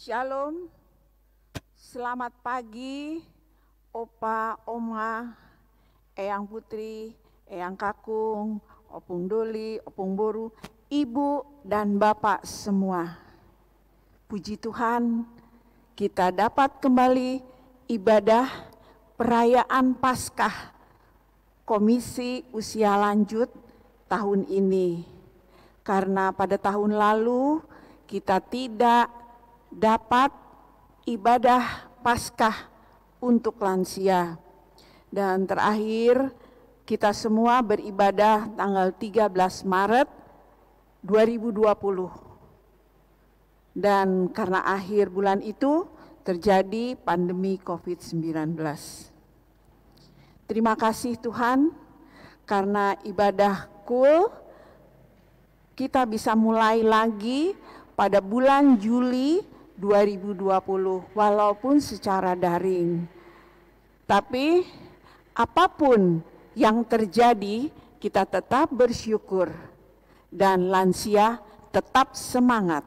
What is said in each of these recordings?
Shalom, selamat pagi Opa, Oma, Eyang Putri, Eyang Kakung, Opung Doli, Opung Boru, Ibu dan Bapak semua. Puji Tuhan, kita dapat kembali ibadah perayaan Paskah Komisi Usia Lanjut tahun ini. Karena pada tahun lalu kita tidak dapat ibadah Paskah untuk lansia. Dan terakhir kita semua beribadah tanggal 13 Maret 2020. Dan karena akhir bulan itu terjadi pandemi COVID-19. Terima kasih Tuhan karena ibadah KUL kita bisa mulai lagi pada bulan Juli 2020 walaupun secara daring. Tapi apapun yang terjadi kita tetap bersyukur dan lansia tetap semangat.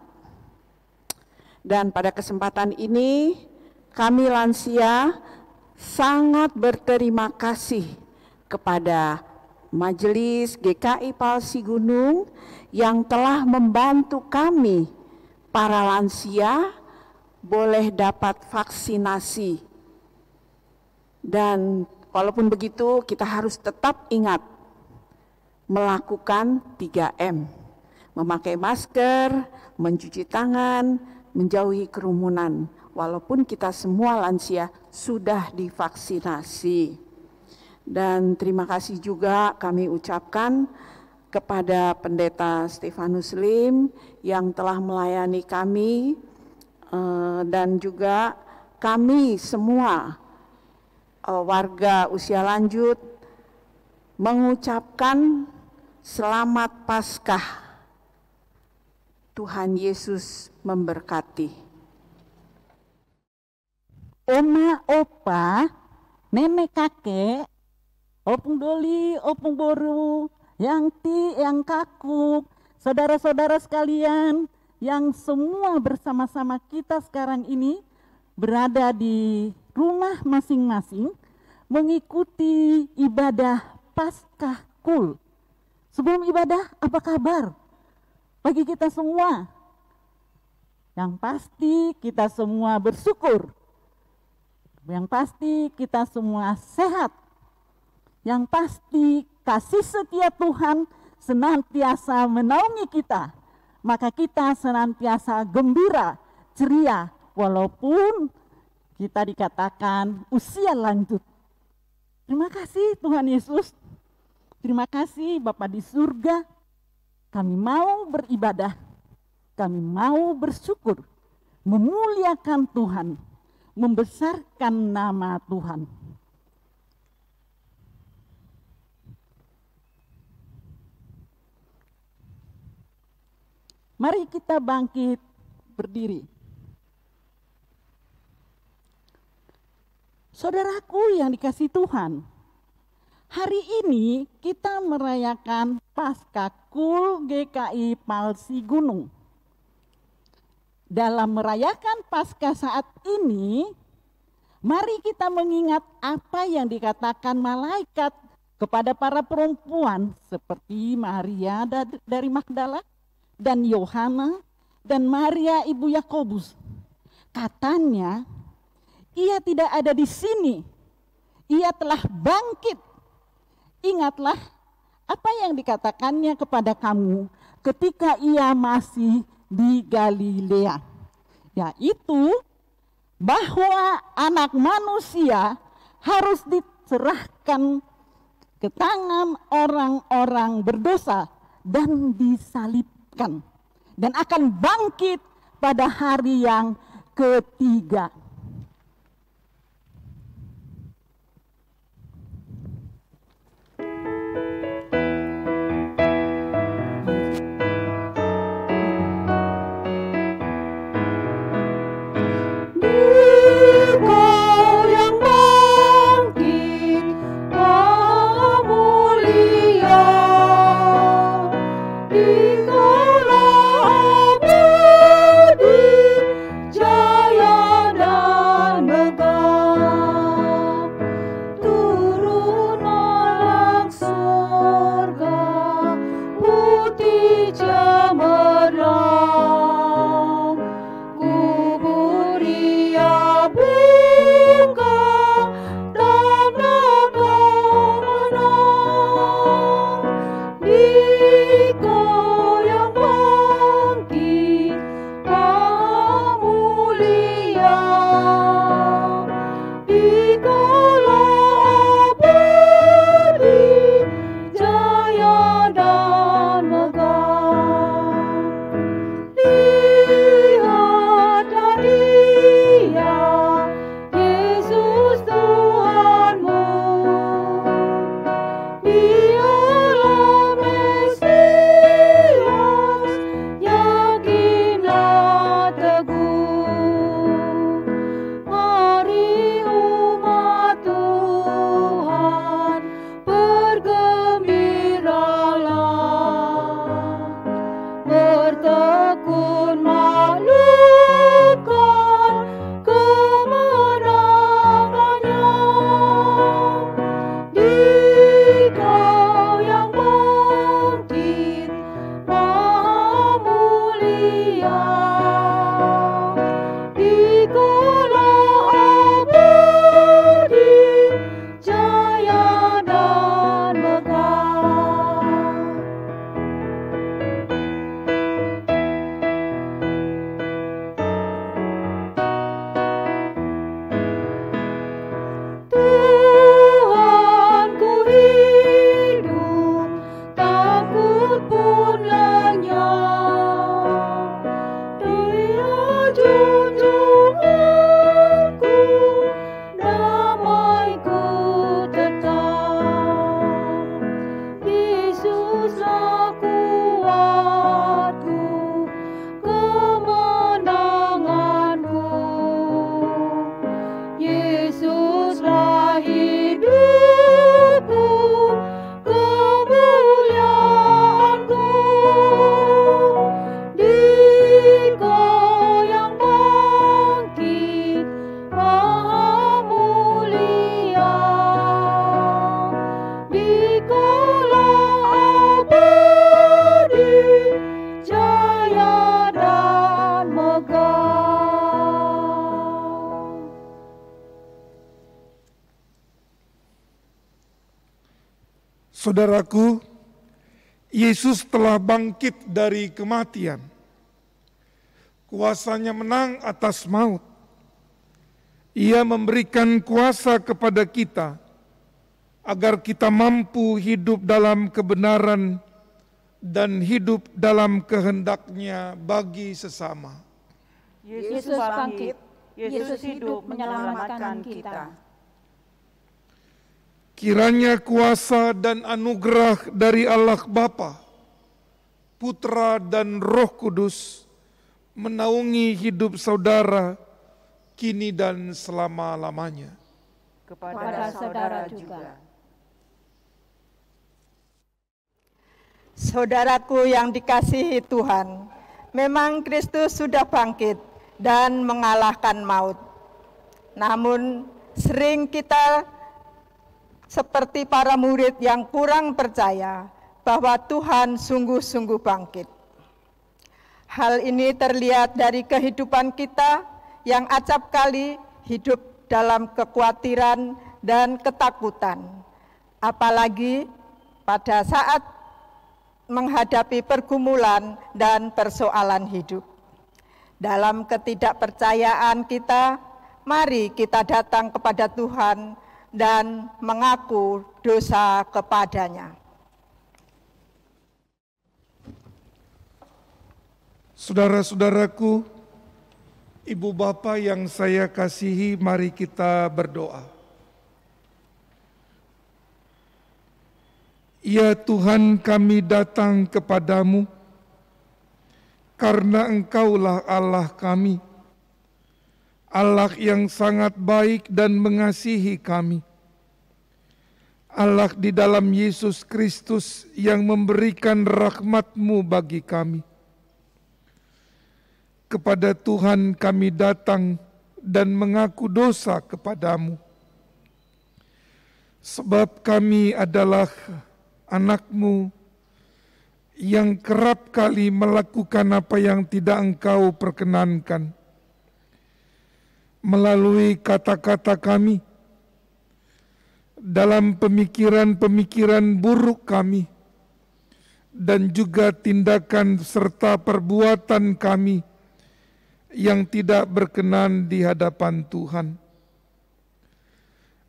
Dan pada kesempatan ini kami lansia sangat berterima kasih kepada Majelis GKI Palsi Gunung yang telah membantu kami para lansia boleh dapat vaksinasi. Dan walaupun begitu kita harus tetap ingat melakukan 3M. Memakai masker, mencuci tangan, menjauhi kerumunan. Walaupun kita semua lansia sudah divaksinasi. Dan terima kasih juga kami ucapkan kepada Pendeta Stefanus Lim yang telah melayani kami dan juga kami semua warga usia lanjut mengucapkan selamat Paskah. Tuhan Yesus memberkati. Oma, opa, nenek, kakek, opung doli, opung boru, yang ti, yang kakuk, saudara-saudara sekalian yang semua bersama-sama kita sekarang ini berada di rumah masing-masing mengikuti ibadah Paskah KUL. Sebelum ibadah, apa kabar bagi kita semua? Yang pasti kita semua bersyukur. Yang pasti kita semua sehat. Yang pasti kasih setia Tuhan senantiasa menaungi kita. Maka kita senantiasa gembira, ceria, walaupun kita dikatakan usia lanjut. Terima kasih Tuhan Yesus. Terima kasih Bapa di surga. Kami mau beribadah. Kami mau bersyukur. Memuliakan Tuhan. Membesarkan nama Tuhan. Mari kita bangkit berdiri. Saudaraku yang dikasihi Tuhan, hari ini kita merayakan Paskah KUL GKI Palsi Gunung. Dalam merayakan Paskah saat ini, mari kita mengingat apa yang dikatakan malaikat kepada para perempuan seperti Maria dari Magdala, dan Yohana, dan Maria ibu Yakobus. Katanya, ia tidak ada di sini, ia telah bangkit. Ingatlah apa yang dikatakannya kepada kamu ketika ia masih di Galilea, yaitu bahwa anak manusia harus diserahkan ke tangan orang-orang berdosa dan disalibkan, dan akan bangkit pada hari yang ketiga. Dikala abadi junjunganku, damaiku tetap. Yesuslah kuatku, kemenanganku. Yesuslah hidupku, kemuliaanku. Dikau yang bangkit, Maha mulia. Dikaulah abadi, jaya dan megah. Saudaraku, Yesus telah bangkit dari kematian. Kuasanya menang atas maut. Ia memberikan kuasa kepada kita agar kita mampu hidup dalam kebenaran dan hidup dalam kehendak-Nya bagi sesama. Yesus bangkit, Yesus hidup menyelamatkan kita. Kiranya kuasa dan anugerah dari Allah Bapa, Putra dan Roh Kudus menaungi hidup saudara kini dan selama-lamanya. Kepada saudara juga. Saudaraku yang dikasihi Tuhan, memang Kristus sudah bangkit dan mengalahkan maut. Namun sering kita seperti para murid yang kurang percaya bahwa Tuhan sungguh-sungguh bangkit. Hal ini terlihat dari kehidupan kita yang acap kali hidup dalam kekhawatiran dan ketakutan. Apalagi pada saat menghadapi pergumulan dan persoalan hidup. Dalam ketidakpercayaan kita, mari kita datang kepada Tuhan dan mengaku dosa kepadanya. Saudara-saudaraku, ibu bapa yang saya kasihi, mari kita berdoa. Ya Tuhan, kami datang kepadamu karena Engkaulah Allah kami, Allah yang sangat baik dan mengasihi kami. Allah di dalam Yesus Kristus yang memberikan rahmat-Mu bagi kami. Kepada Tuhan kami datang dan mengaku dosa kepadamu. Sebab kami adalah anak-Mu yang kerap kali melakukan apa yang tidak Engkau perkenankan. Melalui kata-kata kami, dalam pemikiran-pemikiran buruk kami, dan juga tindakan serta perbuatan kami yang tidak berkenan di hadapan Tuhan.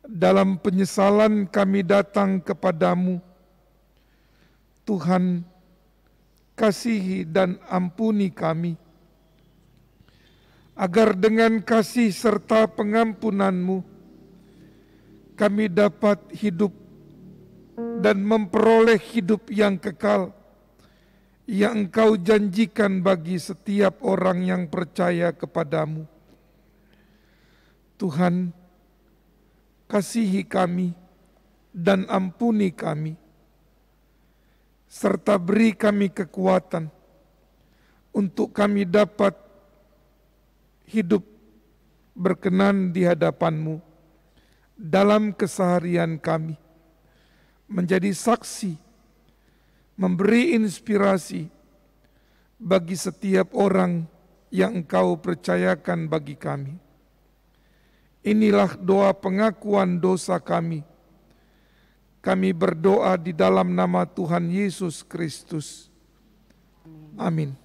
Dalam penyesalan kami datang kepadamu, Tuhan, kasihi dan ampuni kami, agar dengan kasih serta pengampunan-Mu, kami dapat hidup dan memperoleh hidup yang kekal, yang Engkau janjikan bagi setiap orang yang percaya kepadamu. Tuhan, kasihi kami dan ampuni kami, serta beri kami kekuatan untuk kami dapat hidup berkenan di hadapan-Mu dalam keseharian kami, menjadi saksi, memberi inspirasi bagi setiap orang yang Engkau percayakan bagi kami. Inilah doa pengakuan dosa kami. Kami berdoa di dalam nama Tuhan Yesus Kristus. Amin.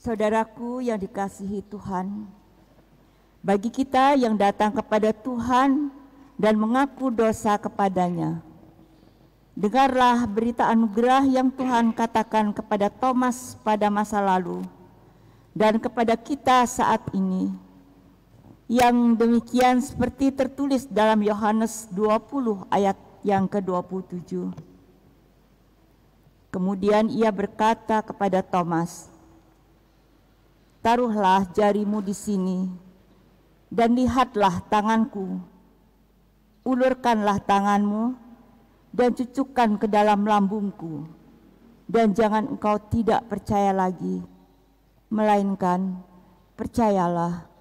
Saudaraku yang dikasihi Tuhan, bagi kita yang datang kepada Tuhan dan mengaku dosa kepadanya, dengarlah berita anugerah yang Tuhan katakan kepada Thomas pada masa lalu dan kepada kita saat ini, yang demikian seperti tertulis dalam Yohanes 20 ayat yang ke-27. Kemudian ia berkata kepada Thomas, "Taruhlah jarimu di sini dan lihatlah tanganku. Ulurkanlah tanganmu dan cucukkan ke dalam lambungku, dan jangan engkau tidak percaya lagi, melainkan percayalah."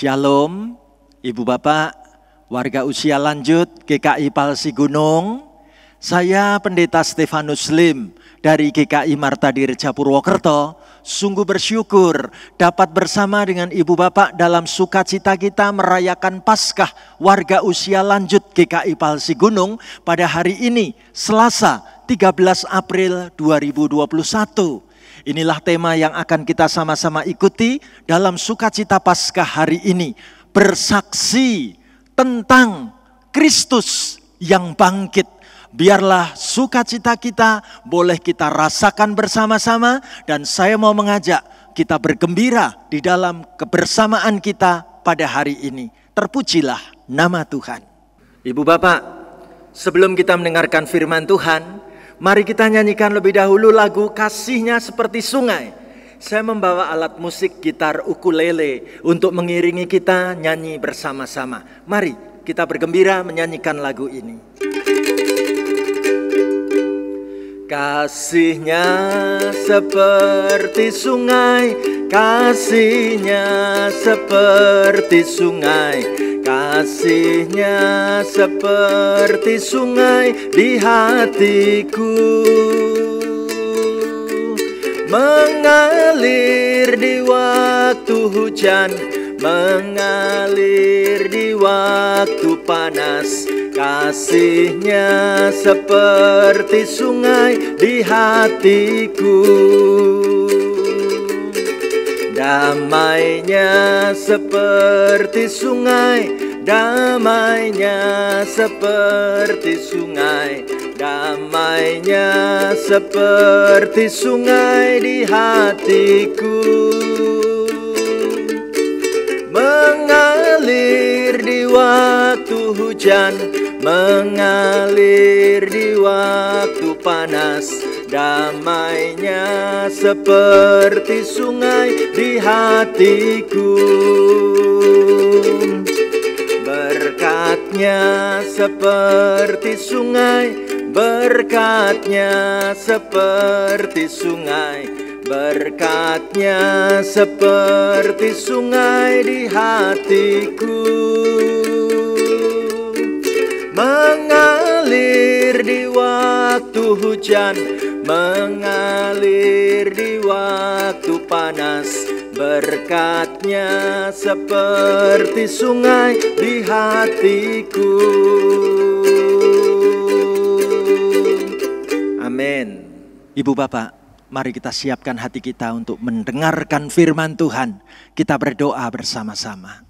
Shalom, Ibu Bapak, warga usia lanjut GKI Palsi Gunung. Saya Pendeta Stefanus Lim dari GKI Marta Dirja Purwokerto. Sungguh bersyukur dapat bersama dengan Ibu Bapak dalam sukacita kita merayakan Paskah warga usia lanjut GKI Palsi Gunung pada hari ini, Selasa 13 April 2021. Inilah tema yang akan kita sama-sama ikuti dalam sukacita Paskah hari ini. Bersaksi tentang Kristus yang bangkit. Biarlah sukacita kita boleh kita rasakan bersama-sama, dan saya mau mengajak kita bergembira di dalam kebersamaan kita pada hari ini. Terpujilah nama Tuhan. Ibu Bapak, sebelum kita mendengarkan firman Tuhan, mari kita nyanyikan lebih dahulu lagu Kasih-Nya Seperti Sungai. Saya membawa alat musik gitar ukulele untuk mengiringi kita nyanyi bersama-sama. Mari kita bergembira menyanyikan lagu ini. Kasih-Nya seperti sungai, kasih-Nya seperti sungai, kasih-Nya seperti sungai di hatiku. Mengalir di waktu hujan, mengalir di waktu panas. Kasih-Nya seperti sungai di hatiku. Damai-Nya seperti sungai, damai-Nya seperti sungai, damai-Nya seperti sungai di hatiku. Mengalir di waktu hujan, mengalir di waktu panas. Damai-Nya seperti sungai di hatiku. Berkat-Nya seperti sungai, berkat-Nya seperti sungai, berkat-Nya seperti sungai di hatiku. Mengalir di waktu hujan, mengalir di waktu panas. Berkat-Nya seperti sungai di hatiku. Amin. Ibu Bapak, mari kita siapkan hati kita untuk mendengarkan firman Tuhan. Kita berdoa bersama-sama.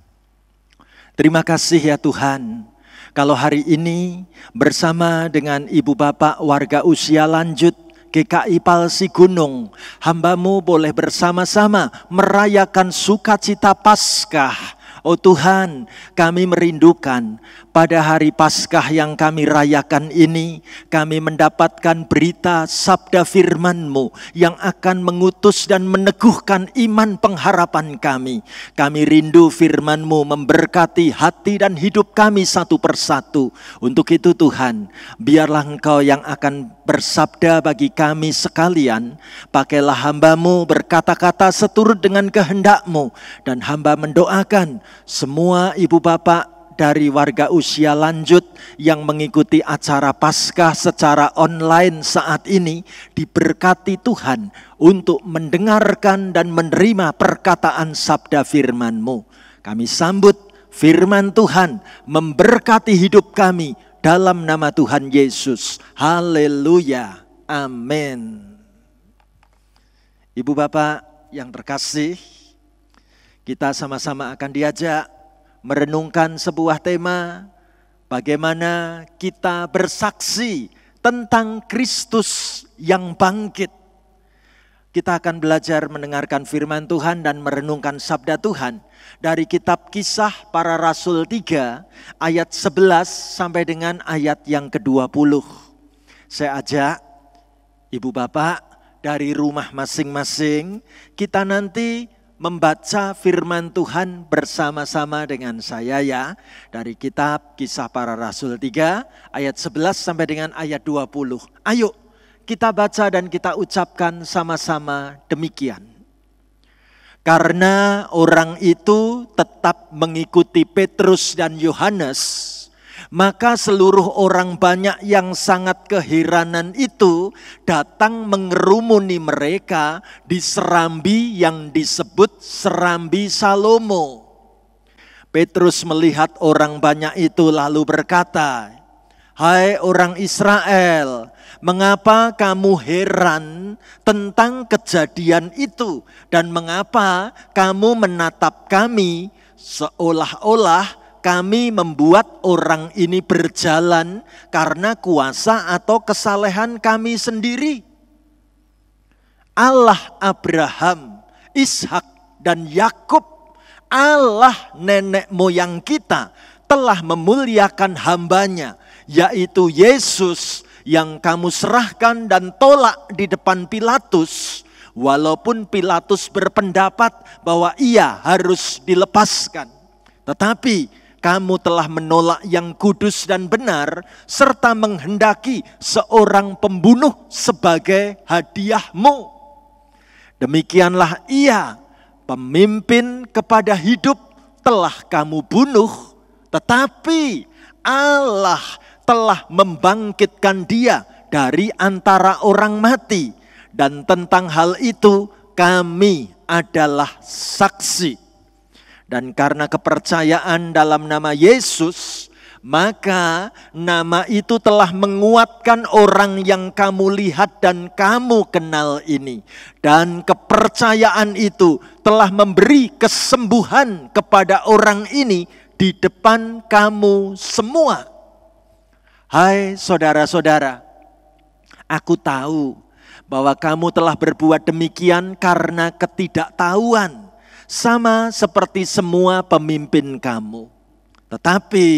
Terima kasih ya Tuhan, kalau hari ini bersama dengan Ibu Bapak warga usia lanjut GKI Palsi Gunung, hamba-Mu boleh bersama-sama merayakan sukacita Paskah. Oh Tuhan, kami merindukan pada hari Paskah yang kami rayakan ini, kami mendapatkan berita sabda firman-Mu yang akan mengutus dan meneguhkan iman pengharapan kami. Kami rindu firman-Mu memberkati hati dan hidup kami satu persatu. Untuk itu Tuhan, biarlah Engkau yang akan bersabda bagi kami sekalian. Pakailah hamba-Mu berkata-kata seturut dengan kehendak-Mu. Dan hamba mendoakan semua ibu bapak dari warga usia lanjut yang mengikuti acara Paskah secara online saat ini diberkati Tuhan untuk mendengarkan dan menerima perkataan sabda firman-Mu. Kami sambut firman Tuhan memberkati hidup kami dalam nama Tuhan Yesus. Haleluya. Amin. Ibu bapak yang terkasih, kita sama-sama akan diajak merenungkan sebuah tema, bagaimana kita bersaksi tentang Kristus yang bangkit. Kita akan belajar mendengarkan firman Tuhan dan merenungkan sabda Tuhan dari kitab Kisah Para Rasul 3 ayat 11 sampai dengan ayat yang ke-20. Saya ajak ibu bapak dari rumah masing-masing, kita nanti membaca firman Tuhan bersama-sama dengan saya ya. Dari kitab Kisah Para Rasul 3 ayat 11 sampai dengan ayat 20. Ayo kita baca dan kita ucapkan sama-sama demikian. Karena orang itu tetap mengikuti Petrus dan Yohanes, maka seluruh orang banyak yang sangat keheranan itu datang mengerumuni mereka di serambi yang disebut Serambi Salomo. Petrus melihat orang banyak itu lalu berkata, "Hai orang Israel, mengapa kamu heran tentang kejadian itu? Dan mengapa kamu menatap kami seolah-olah kami membuat orang ini berjalan karena kuasa atau kesalehan kami sendiri? Allah Abraham, Ishak, dan Yakub, Allah nenek moyang kita, telah memuliakan hambanya, yaitu Yesus yang kamu serahkan dan tolak di depan Pilatus, walaupun Pilatus berpendapat bahwa ia harus dilepaskan. Tetapi kamu telah menolak yang kudus dan benar, serta menghendaki seorang pembunuh sebagai hadiahmu. Demikianlah ia, pemimpin kepada hidup, telah kamu bunuh, tetapi Allah telah membangkitkan dia dari antara orang mati. Dan tentang hal itu kami adalah saksi. Dan karena kepercayaan dalam nama Yesus, maka nama itu telah menguatkan orang yang kamu lihat dan kamu kenal ini. Dan kepercayaan itu telah memberi kesembuhan kepada orang ini di depan kamu semua. Hai saudara-saudara, aku tahu bahwa kamu telah berbuat demikian karena ketidaktahuan, sama seperti semua pemimpin kamu. Tetapi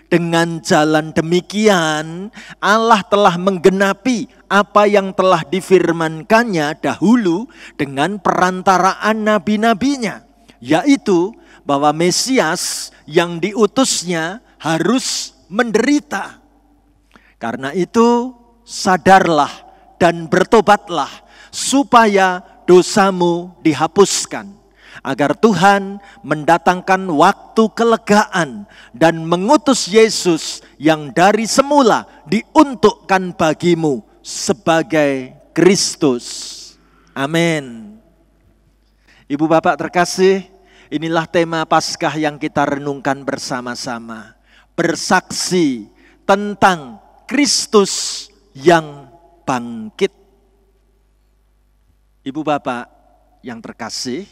dengan jalan demikian, Allah telah menggenapi apa yang telah difirmankannya dahulu dengan perantaraan nabi-nabinya, yaitu bahwa Mesias yang diutusnya harus menderita. Karena itu sadarlah dan bertobatlah supaya dosamu dihapuskan, agar Tuhan mendatangkan waktu kelegaan dan mengutus Yesus yang dari semula diuntukkan bagimu sebagai Kristus. Amin. Ibu bapak terkasih, inilah tema Paskah yang kita renungkan bersama-sama. Bersaksi tentang Kristus yang bangkit. Ibu bapak yang terkasih,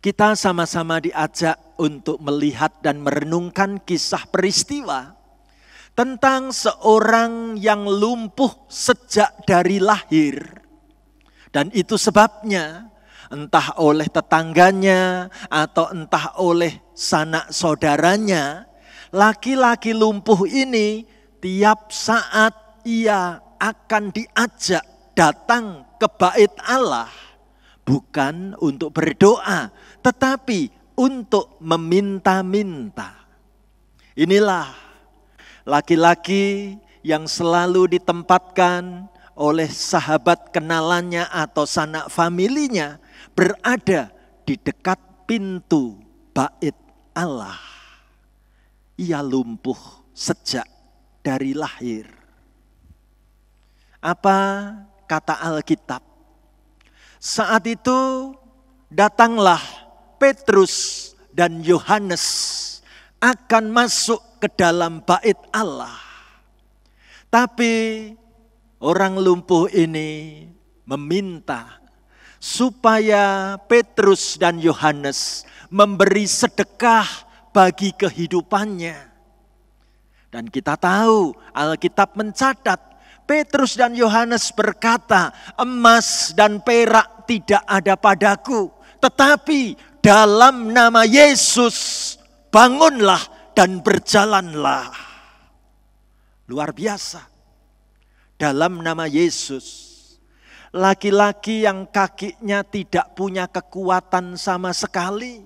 kita sama-sama diajak untuk melihat dan merenungkan kisah peristiwa tentang seorang yang lumpuh sejak dari lahir. Dan itu sebabnya entah oleh tetangganya atau entah oleh sanak saudaranya, laki-laki lumpuh ini tiap saat ia akan diajak datang ke bait Allah. Bukan untuk berdoa, tetapi untuk meminta-minta. Inilah laki-laki yang selalu ditempatkan oleh sahabat kenalannya atau sanak familinya berada di dekat pintu bait Allah. Ia lumpuh sejak dari lahir. Apa kata Alkitab? Saat itu datanglah Petrus dan Yohanes akan masuk ke dalam bait Allah. Tapi orang lumpuh ini meminta supaya Petrus dan Yohanes memberi sedekah bagi kehidupannya. Dan kita tahu Alkitab mencatat Petrus dan Yohanes berkata, emas dan perak tidak ada padaku, tetapi dalam nama Yesus bangunlah dan berjalanlah. Luar biasa. Dalam nama Yesus, laki-laki yang kakinya tidak punya kekuatan sama sekali,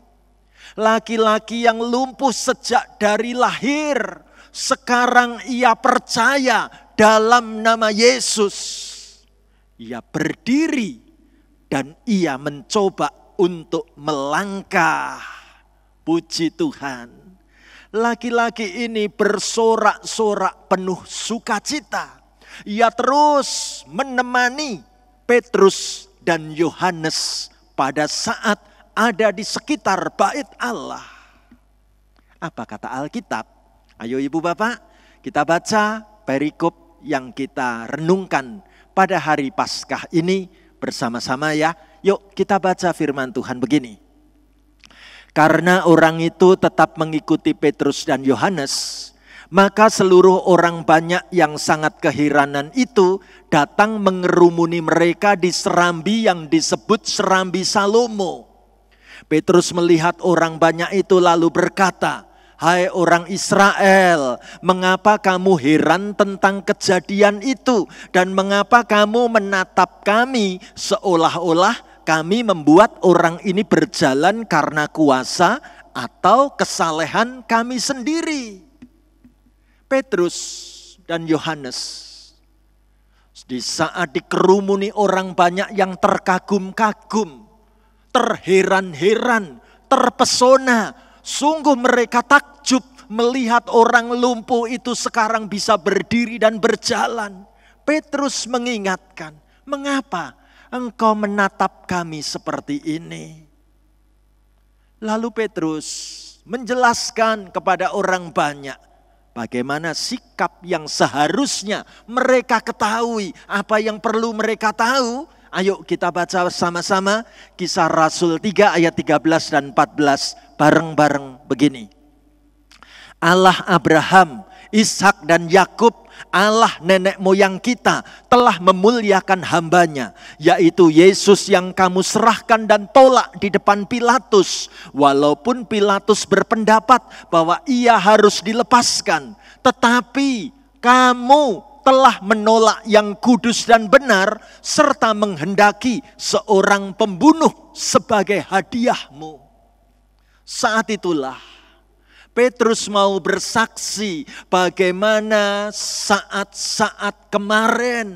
laki-laki yang lumpuh sejak dari lahir, sekarang ia percaya dalam nama Yesus. Ia berdiri dan ia mencoba untuk melangkah. Puji Tuhan. Laki-laki ini bersorak-sorak penuh sukacita. Ia terus menemani Petrus dan Yohanes pada saat ada di sekitar bait Allah. Apa kata Alkitab? Ayo Ibu Bapak, kita baca perikop yang kita renungkan pada hari Paskah ini bersama-sama ya. Yuk kita baca firman Tuhan begini. Karena orang itu tetap mengikuti Petrus dan Yohanes, maka seluruh orang banyak yang sangat keheranan itu datang mengerumuni mereka di serambi yang disebut Serambi Salomo. Petrus melihat orang banyak itu lalu berkata, "Hai orang Israel, mengapa kamu heran tentang kejadian itu? Dan mengapa kamu menatap kami seolah-olah kami membuat orang ini berjalan karena kuasa atau kesalehan kami sendiri?" Petrus dan Yohanes di saat dikerumuni orang banyak yang terkagum-kagum, terheran-heran, terpesona, sungguh mereka takjub melihat orang lumpuh itu sekarang bisa berdiri dan berjalan. Petrus mengingatkan, "Mengapa engkau menatap kami seperti ini?" Lalu Petrus menjelaskan kepada orang banyak bagaimana sikap yang seharusnya mereka ketahui, apa yang perlu mereka tahu. Ayo kita baca sama-sama Kisah Rasul 3 ayat 13 dan 14 bareng-bareng begini. Allah Abraham, Ishak dan Yakub, Allah nenek moyang kita telah memuliakan hambanya, yaitu Yesus yang kamu serahkan dan tolak di depan Pilatus. Walaupun Pilatus berpendapat bahwa ia harus dilepaskan, tetapi kamu telah menolak yang kudus dan benar, serta menghendaki seorang pembunuh sebagai hadiahmu. Saat itulah Petrus mau bersaksi bagaimana saat-saat kemarin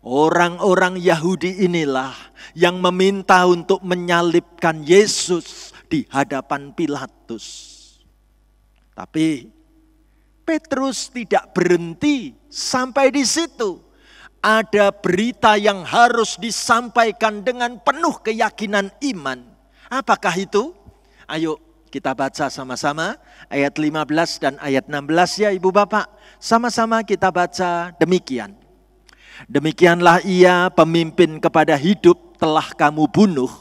orang-orang Yahudi inilah yang meminta untuk menyalibkan Yesus di hadapan Pilatus. Tapi Petrus tidak berhenti sampai di situ. Ada berita yang harus disampaikan dengan penuh keyakinan iman. Apakah itu? Ayo kita baca sama-sama ayat 15 dan ayat 16 ya Ibu Bapak. Sama-sama kita baca demikian. Demikianlah ia pemimpin kepada hidup telah kamu bunuh,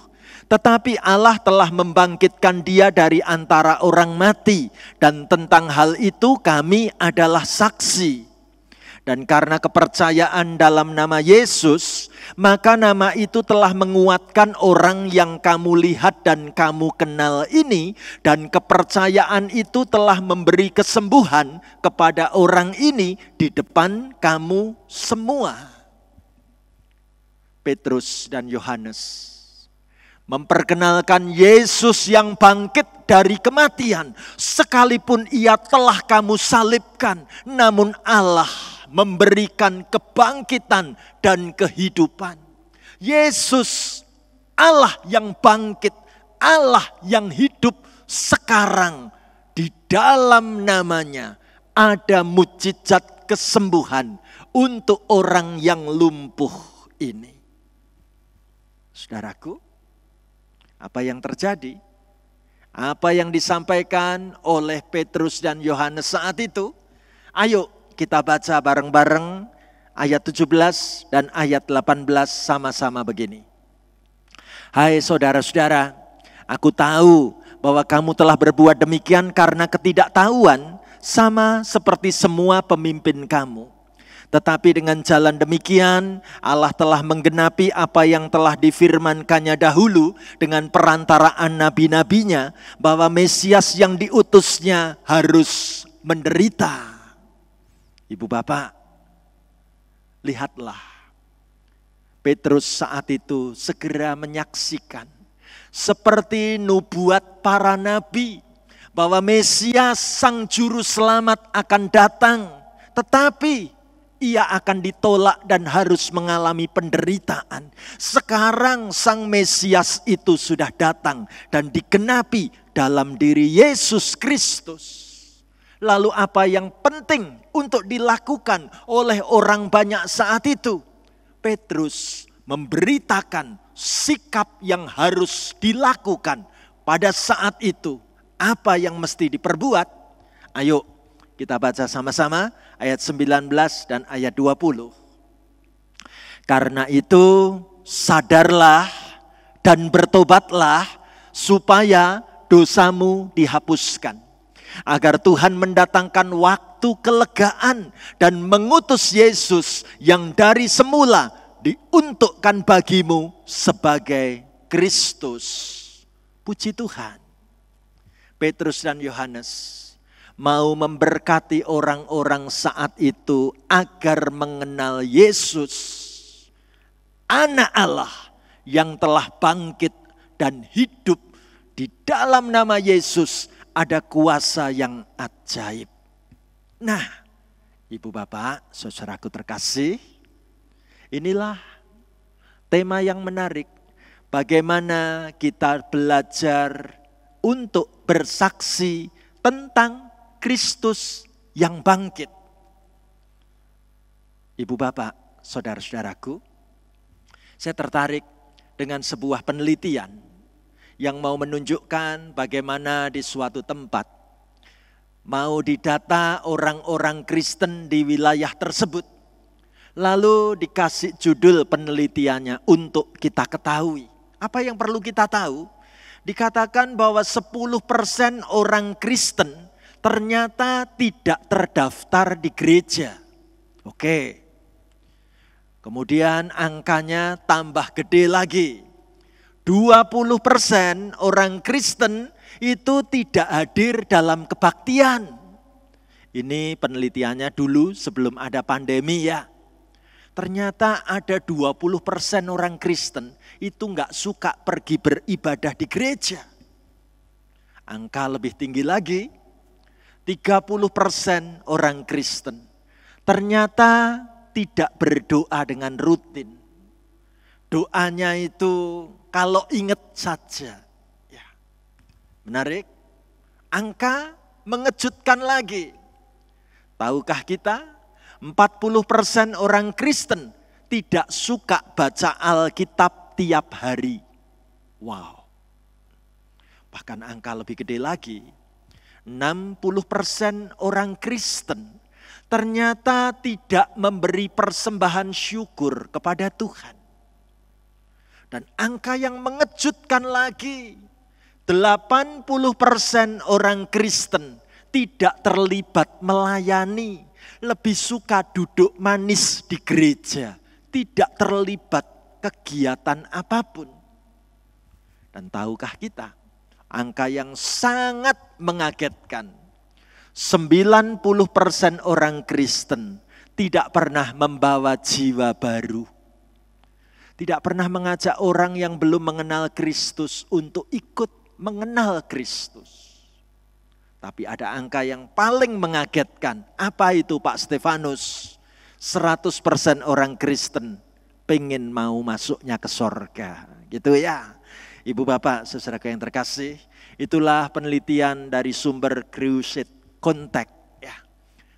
tetapi Allah telah membangkitkan dia dari antara orang mati, dan tentang hal itu kami adalah saksi. Dan karena kepercayaan dalam nama Yesus, maka nama itu telah menguatkan orang yang kamu lihat dan kamu kenal ini, dan kepercayaan itu telah memberi kesembuhan kepada orang ini di depan kamu semua. Petrus dan Yohanes memperkenalkan Yesus yang bangkit dari kematian. Sekalipun ia telah kamu salibkan, namun Allah memberikan kebangkitan dan kehidupan. Yesus, Allah yang bangkit, Allah yang hidup sekarang. Di dalam namanya ada mukjizat kesembuhan untuk orang yang lumpuh ini. Saudaraku, apa yang terjadi? Apa yang disampaikan oleh Petrus dan Yohanes saat itu? Ayo kita baca bareng-bareng ayat 17 dan ayat 18 sama-sama begini. Hai saudara-saudara, aku tahu bahwa kamu telah berbuat demikian karena ketidaktahuan, sama seperti semua pemimpin kamu. Tetapi dengan jalan demikian, Allah telah menggenapi apa yang telah difirmankannya dahulu dengan perantaraan nabi-nabinya, bahwa Mesias yang diutusnya harus menderita. Ibu Bapak, lihatlah. Petrus saat itu segera menyaksikan seperti nubuat para nabi bahwa Mesias sang juru selamat akan datang. Tetapi ia akan ditolak dan harus mengalami penderitaan. Sekarang Sang Mesias itu sudah datang dan digenapi dalam diri Yesus Kristus. Lalu apa yang penting untuk dilakukan oleh orang banyak saat itu? Petrus memberitakan sikap yang harus dilakukan pada saat itu. Apa yang mesti diperbuat? Ayo kita baca sama-sama ayat 19 dan ayat 20. Karena itu sadarlah dan bertobatlah supaya dosamu dihapuskan. Agar Tuhan mendatangkan waktu kelegaan dan mengutus Yesus yang dari semula diuntukkan bagimu sebagai Kristus. Puji Tuhan. Petrus dan Yohanes mau memberkati orang-orang saat itu agar mengenal Yesus, Anak Allah yang telah bangkit dan hidup. Di dalam nama Yesus ada kuasa yang ajaib. Nah, Ibu Bapak, saudaraku terkasih, inilah tema yang menarik. Bagaimana kita belajar untuk bersaksi tentang Kristus yang bangkit. Ibu Bapak, saudara-saudaraku, saya tertarik dengan sebuah penelitian yang mau menunjukkan bagaimana di suatu tempat mau didata orang-orang Kristen di wilayah tersebut. Lalu dikasih judul penelitiannya untuk kita ketahui. Apa yang perlu kita tahu? Dikatakan bahwa 10% orang Kristen ternyata tidak terdaftar di gereja. Oke. Kemudian angkanya tambah gede lagi. 20% orang Kristen itu tidak hadir dalam kebaktian. Ini penelitiannya dulu sebelum ada pandemi ya. Ternyata ada 20% orang Kristen itu enggak suka pergi beribadah di gereja. Angka lebih tinggi lagi, 30% orang Kristen ternyata tidak berdoa dengan rutin. Doanya itu kalau ingat saja. Ya. Menarik. Angka mengejutkan lagi. Tahukah kita 40% orang Kristen tidak suka baca Alkitab tiap hari. Wow. Bahkan angka lebih gede lagi. 60% orang Kristen ternyata tidak memberi persembahan syukur kepada Tuhan. Dan angka yang mengejutkan lagi, 80% orang Kristen tidak terlibat melayani, lebih suka duduk manis di gereja, tidak terlibat kegiatan apapun. Dan tahukah kita, angka yang sangat mengagetkan, 90% orang Kristen tidak pernah membawa jiwa baru. Tidak pernah mengajak orang yang belum mengenal Kristus untuk ikut mengenal Kristus. Tapi ada angka yang paling mengagetkan. Apa itu Pak Stefanus? 100% orang Kristen pengen mau masuknya ke sorga. Gitu ya. Ibu Bapak, saudara yang terkasih, itulah penelitian dari sumber Crusade Contact. Ya.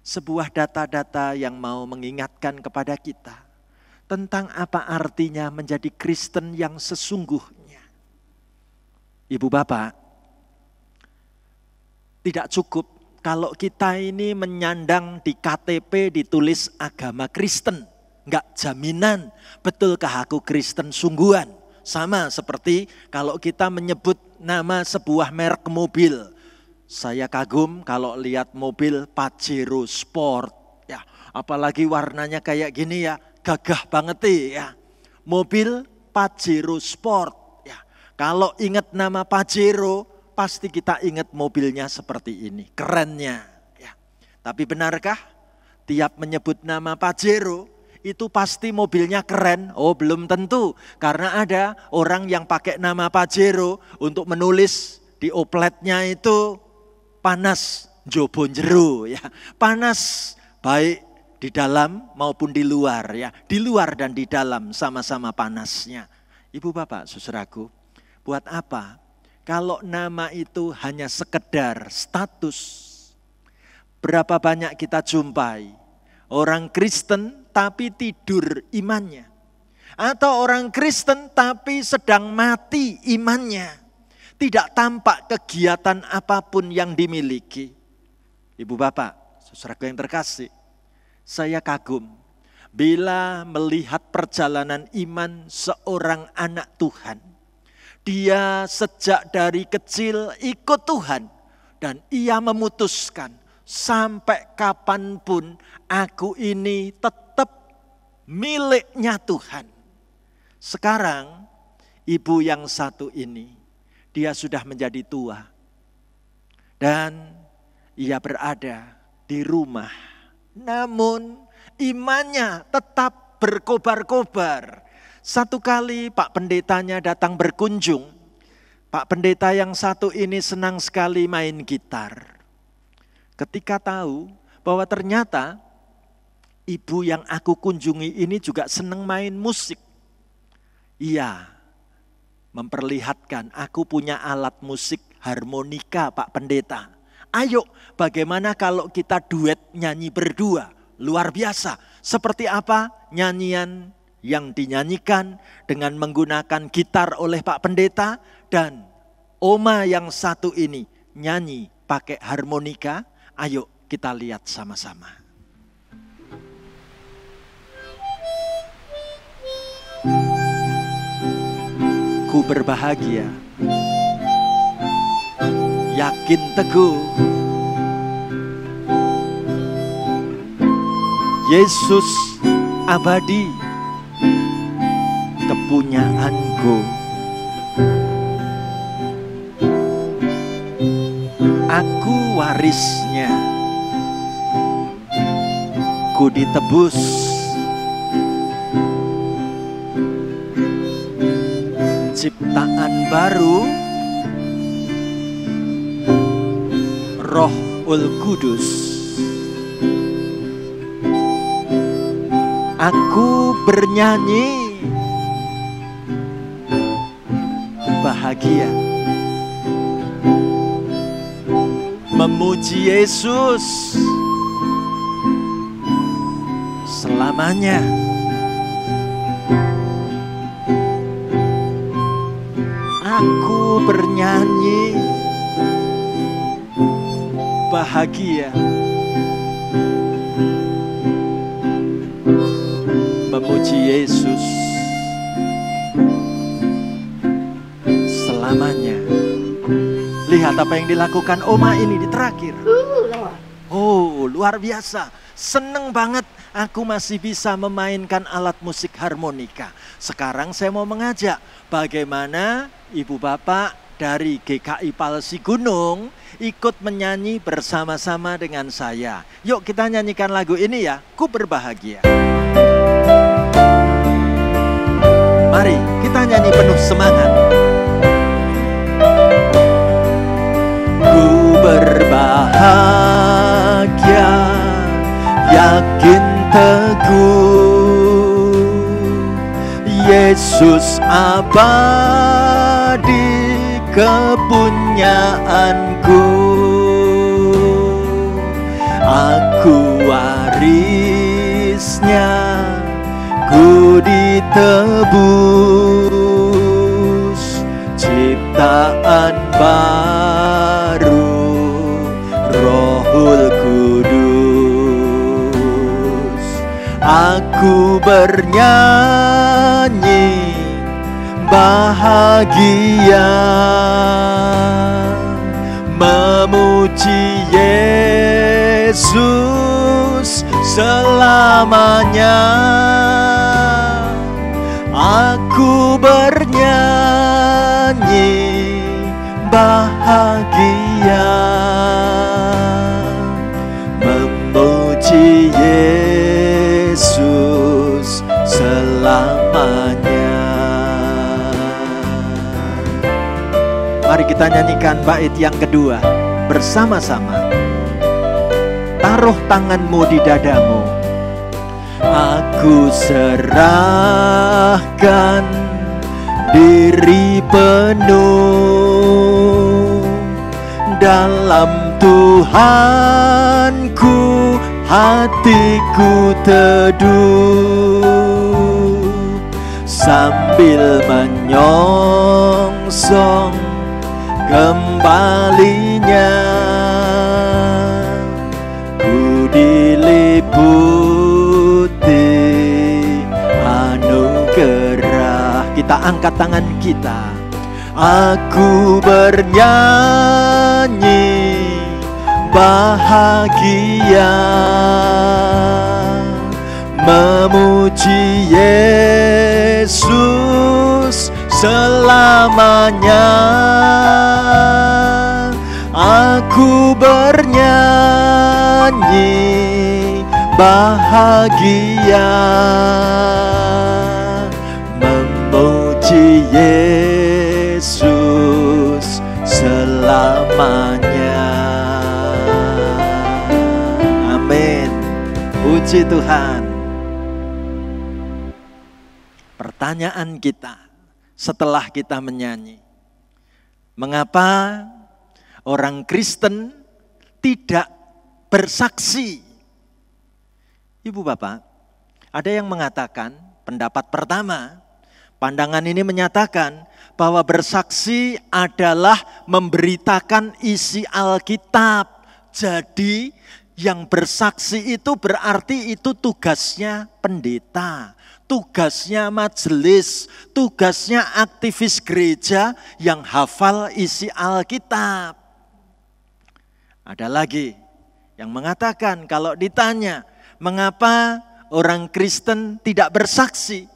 Sebuah data-data yang mau mengingatkan kepada kita tentang apa artinya menjadi Kristen yang sesungguhnya. Ibu Bapak, tidak cukup kalau kita ini menyandang di KTP ditulis agama Kristen. Enggak jaminan, betulkah aku Kristen sungguhan? Sama seperti kalau kita menyebut nama sebuah merek mobil. Saya kagum kalau lihat mobil Pajero Sport. Ya, apalagi warnanya kayak gini ya, gagah banget ya. Mobil Pajero Sport. Ya, kalau ingat nama Pajero, pasti kita ingat mobilnya seperti ini, kerennya. Ya. Tapi benarkah tiap menyebut nama Pajero itu pasti mobilnya keren? Oh belum tentu, karena ada orang yang pakai nama Pajero untuk menulis di opletnya itu panas njobon jero ya, panas baik Di dalam maupun di luar ya. Di luar dan di dalam sama-sama panasnya. Ibu bapak saudaraku, buat apa? Kalau nama itu hanya sekedar status. Berapa banyak kita jumpai orang Kristen tapi tidur imannya. Atau orang Kristen tapi sedang mati imannya. Tidak tampak kegiatan apapun yang dimiliki. Ibu bapak, saudaraku yang terkasih, saya kagum bila melihat perjalanan iman seorang anak Tuhan. Dia sejak dari kecil ikut Tuhan dan ia memutuskan sampai kapanpun aku ini tetap miliknya Tuhan. Sekarang ibu yang satu ini dia sudah menjadi tua dan ia berada di rumah. Namun imannya tetap berkobar-kobar. Satu kali Pak Pendetanya datang berkunjung. Pak Pendeta yang satu ini senang sekali main gitar. Ketika tahu bahwa ternyata ibu yang aku kunjungi ini juga senang main musik. Ia memperlihatkan, aku punya alat musik harmonika Pak Pendeta. Ayo, bagaimana kalau kita duet nyanyi berdua? Luar biasa. Seperti apa nyanyian yang dinyanyikan dengan menggunakan gitar oleh Pak Pendeta dan Oma yang satu ini nyanyi pakai harmonika. Ayo kita lihat sama-sama. Ku berbahagia, yakin teguh, Yesus abadi, kepunyaanku. Aku warisnya, ku ditebus. Ciptaan baru, Rohul Kudus. Aku bernyanyi bahagia, memuji Yesus selamanya. Aku bernyanyi bahagia, memuji Yesus selamanya. Lihat apa yang dilakukan Oma ini di terakhir. Oh, luar biasa. Seneng banget aku masih bisa memainkan alat musik harmonika. Sekarang saya mau mengajak bagaimana Ibu Bapak dari GKI Palsi Gunung ikut menyanyi bersama-sama dengan saya. Yuk kita nyanyikan lagu ini ya, Ku Berbahagia. Mari kita nyanyi penuh semangat. Ku berbahagia, yakin teguh, Yesus abadi, kepunyaanku. Aku warisnya, ku ditebus. Ciptaan baru, Rohul Kudus. Aku bernyanyi bahagia, memuji Yesus selamanya. Aku bernyanyi bahagia, memuji Yesus selamanya. Mari kita nyanyikan bait yang kedua bersama-sama. Taruh tanganmu di dadamu, ku serahkan diri penuh dalam Tuhanku, hatiku teduh sambil menyongsong kembalinya. Ku diliputi anugerah. Kita angkat tangan kita. Aku bernyanyi bahagia, memuji Yesus selamanya. Aku bernyanyi bahagia, memuji Yesus selamanya. Amin. Puji Tuhan. Pertanyaan kita setelah kita menyanyi, mengapa orang Kristen tidak bersaksi? Ibu Bapak, ada yang mengatakan, pendapat pertama, pandangan ini menyatakan bahwa bersaksi adalah memberitakan isi Alkitab. Jadi yang bersaksi itu berarti itu tugasnya pendeta, tugasnya majelis, tugasnya aktivis gereja yang hafal isi Alkitab. Ada lagi yang mengatakan kalau ditanya, mengapa orang Kristen tidak bersaksi?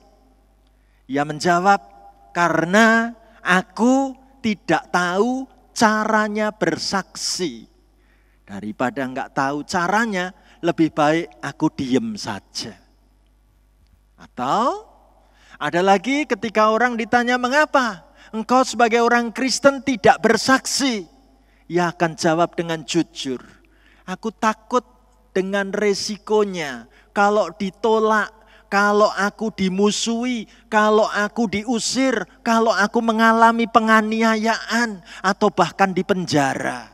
Ia menjawab, karena aku tidak tahu caranya bersaksi. Daripada enggak tahu caranya, lebih baik aku diem saja. Atau ada lagi ketika orang ditanya, mengapa engkau sebagai orang Kristen tidak bersaksi? Ia akan jawab dengan jujur, aku takut dengan resikonya. Kalau ditolak, kalau aku dimusuhi, kalau aku diusir, kalau aku mengalami penganiayaan atau bahkan dipenjara.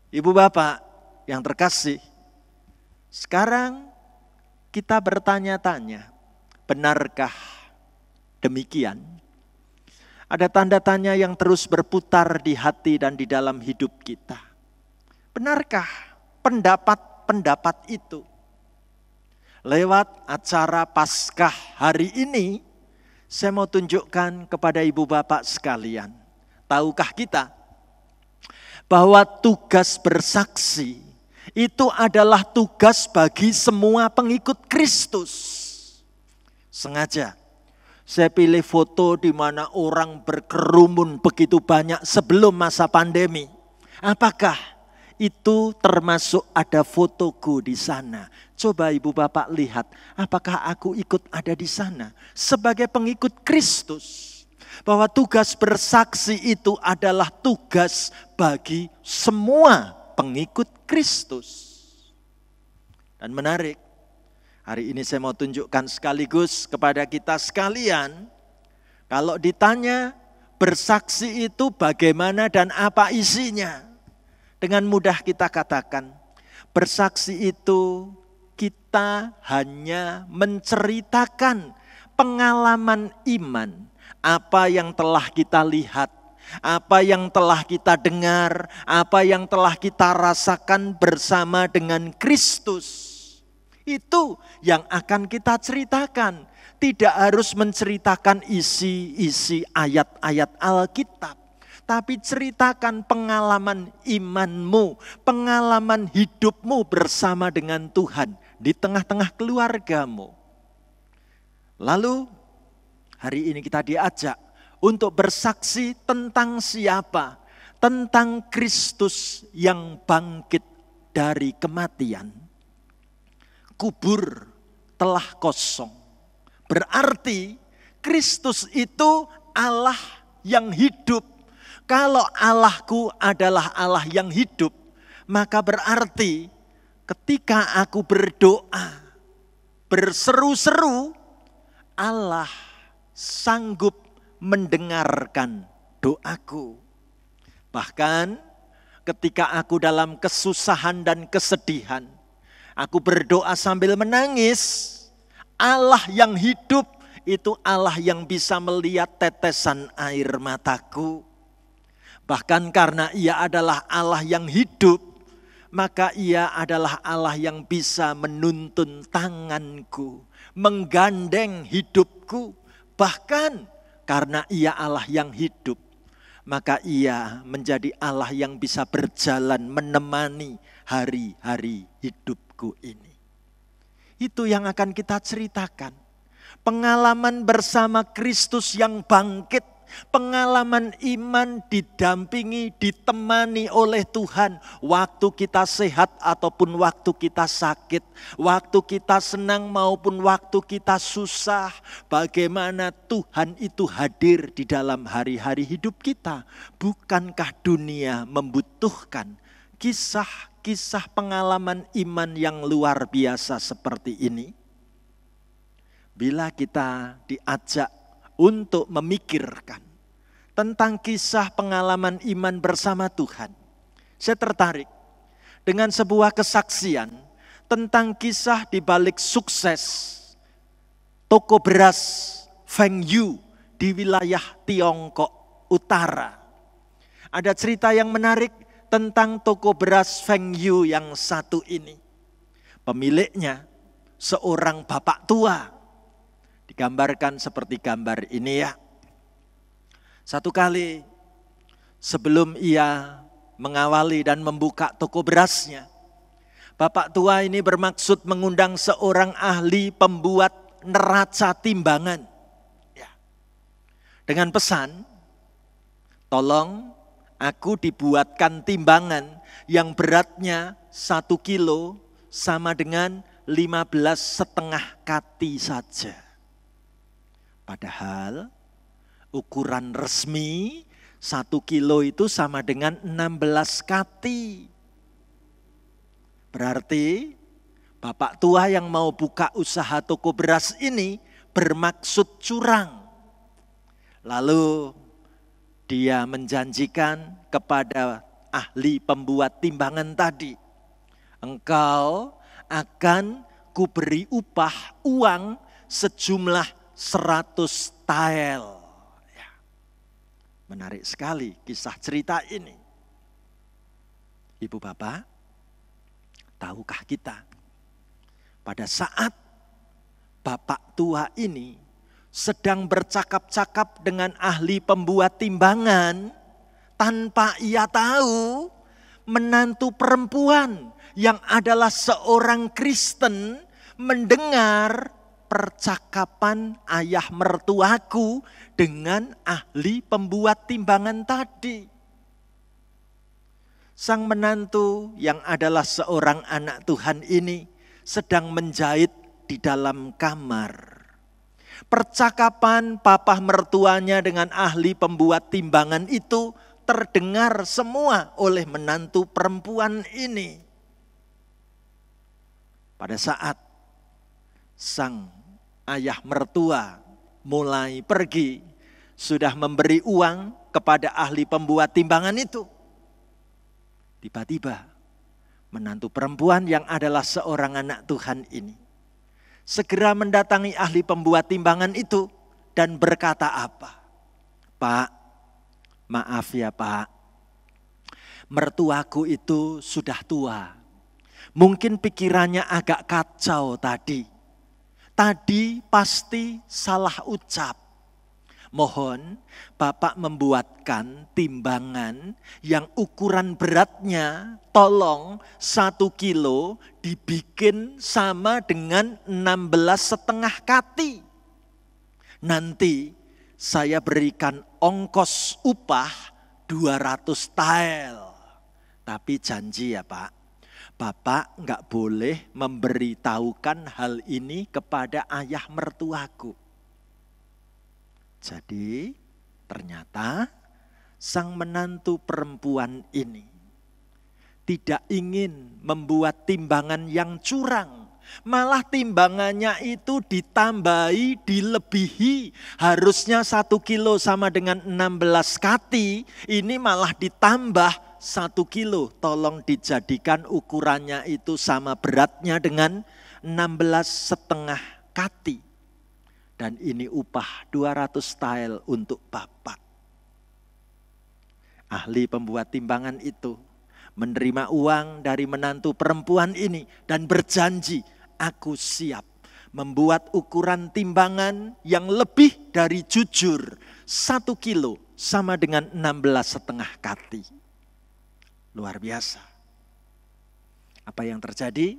Ibu Bapak yang terkasih, sekarang kita bertanya-tanya, benarkah demikian? Ada tanda tanya yang terus berputar di hati dan di dalam hidup kita. Benarkah pendapat-pendapat itu? Lewat acara Paskah hari ini, saya mau tunjukkan kepada ibu bapak sekalian. Tahukah kita bahwa tugas bersaksi itu adalah tugas bagi semua pengikut Kristus? Sengaja saya pilih foto di mana orang berkerumun begitu banyak sebelum masa pandemi. Apakah itu termasuk ada fotoku di sana? Coba ibu bapak lihat, apakah aku ikut ada di sana sebagai pengikut Kristus? Bahwa tugas bersaksi itu adalah tugas bagi semua pengikut Kristus. Dan menarik, hari ini saya mau tunjukkan sekaligus kepada kita sekalian, kalau ditanya bersaksi itu bagaimana dan apa isinya, dengan mudah kita katakan, bersaksi itu kita hanya menceritakan pengalaman iman, apa yang telah kita lihat, apa yang telah kita dengar, apa yang telah kita rasakan bersama dengan Kristus. Itu yang akan kita ceritakan. Tidak harus menceritakan isi ayat-ayat Alkitab, tapi ceritakan pengalaman imanmu, pengalaman hidupmu bersama dengan Tuhan di tengah-tengah keluargamu. Lalu hari ini kita diajak untuk bersaksi tentang siapa? Tentang Kristus yang bangkit dari kematian. Kubur telah kosong. Berarti Kristus itu Allah yang hidup. Kalau Allahku adalah Allah yang hidup, maka berarti ketika aku berdoa berseru-seru, Allah sanggup mendengarkan doaku. Bahkan ketika aku dalam kesusahan dan kesedihan, aku berdoa sambil menangis, Allah yang hidup itu Allah yang bisa melihat tetesan air mataku. Bahkan karena Ia adalah Allah yang hidup, maka Ia adalah Allah yang bisa menuntun tanganku, menggandeng hidupku. Bahkan karena Ia Allah yang hidup, maka Ia menjadi Allah yang bisa berjalan menemani hari-hari hidupku ini. Itu yang akan kita ceritakan. Pengalaman bersama Kristus yang bangkit, pengalaman iman didampingi, ditemani oleh Tuhan. Waktu kita sehat ataupun waktu kita sakit, waktu kita senang maupun waktu kita susah. Bagaimana Tuhan itu hadir di dalam hari-hari hidup kita. Bukankah dunia membutuhkan kisah-kisah pengalaman iman yang luar biasa seperti ini? Bila kita diajak untuk memikirkan tentang kisah pengalaman iman bersama Tuhan, saya tertarik dengan sebuah kesaksian tentang kisah di balik sukses toko beras Feng Yu di wilayah Tiongkok Utara. Ada cerita yang menarik tentang toko beras Feng Yu yang satu ini. Pemiliknya seorang bapak tua. Digambarkan seperti gambar ini ya. Satu kali sebelum ia mengawali dan membuka toko berasnya, bapak tua ini bermaksud mengundang seorang ahli pembuat neraca timbangan. Ya. Dengan pesan, tolong aku dibuatkan timbangan yang beratnya 1 kilo sama dengan 15,5 kati saja. Padahal ukuran resmi 1 kilo itu sama dengan 16 kati. Berarti bapak tua yang mau buka usaha toko beras ini bermaksud curang. Lalu dia menjanjikan kepada ahli pembuat timbangan tadi, engkau akan kuberi upah uang sejumlah 100 tael. Ya. Menarik sekali kisah cerita ini. Ibu bapak, tahukah kita pada saat bapak tua ini sedang bercakap-cakap dengan ahli pembuat timbangan, tanpa ia tahu menantu perempuan yang adalah seorang Kristen mendengar percakapan ayah mertuaku dengan ahli pembuat timbangan tadi. Sang menantu yang adalah seorang anak Tuhan ini sedang menjahit di dalam kamar. Percakapan papa mertuanya dengan ahli pembuat timbangan itu terdengar semua oleh menantu perempuan ini. Pada saat sang ayah mertua mulai pergi, sudah memberi uang kepada ahli pembuat timbangan itu. Tiba-tiba menantu perempuan yang adalah seorang anak Tuhan ini segera mendatangi ahli pembuat timbangan itu dan berkata apa? Pak, maaf ya Pak, mertuaku itu sudah tua. Mungkin pikirannya agak kacau tadi. Tadi pasti salah ucap. Mohon Bapak membuatkan timbangan yang ukuran beratnya tolong 1 kilo dibikin sama dengan 16,5 kati. Nanti saya berikan ongkos upah 200 tael. Tapi janji ya Pak, Bapak enggak boleh memberitahukan hal ini kepada ayah mertuaku. Jadi ternyata sang menantu perempuan ini tidak ingin membuat timbangan yang curang Malah timbangannya itu ditambahi, dilebihi. Harusnya 1 kilo sama dengan 16 kati, ini malah ditambah 1 kilo. Tolong dijadikan ukurannya itu sama beratnya dengan 16,5 kati. Dan ini upah 200 tael untuk Bapak. Ahli pembuat timbangan itu menerima uang dari menantu perempuan ini dan berjanji, aku siap membuat ukuran timbangan yang lebih dari jujur. 1 kilo sama dengan 16,5 kati. Luar biasa. Apa yang terjadi?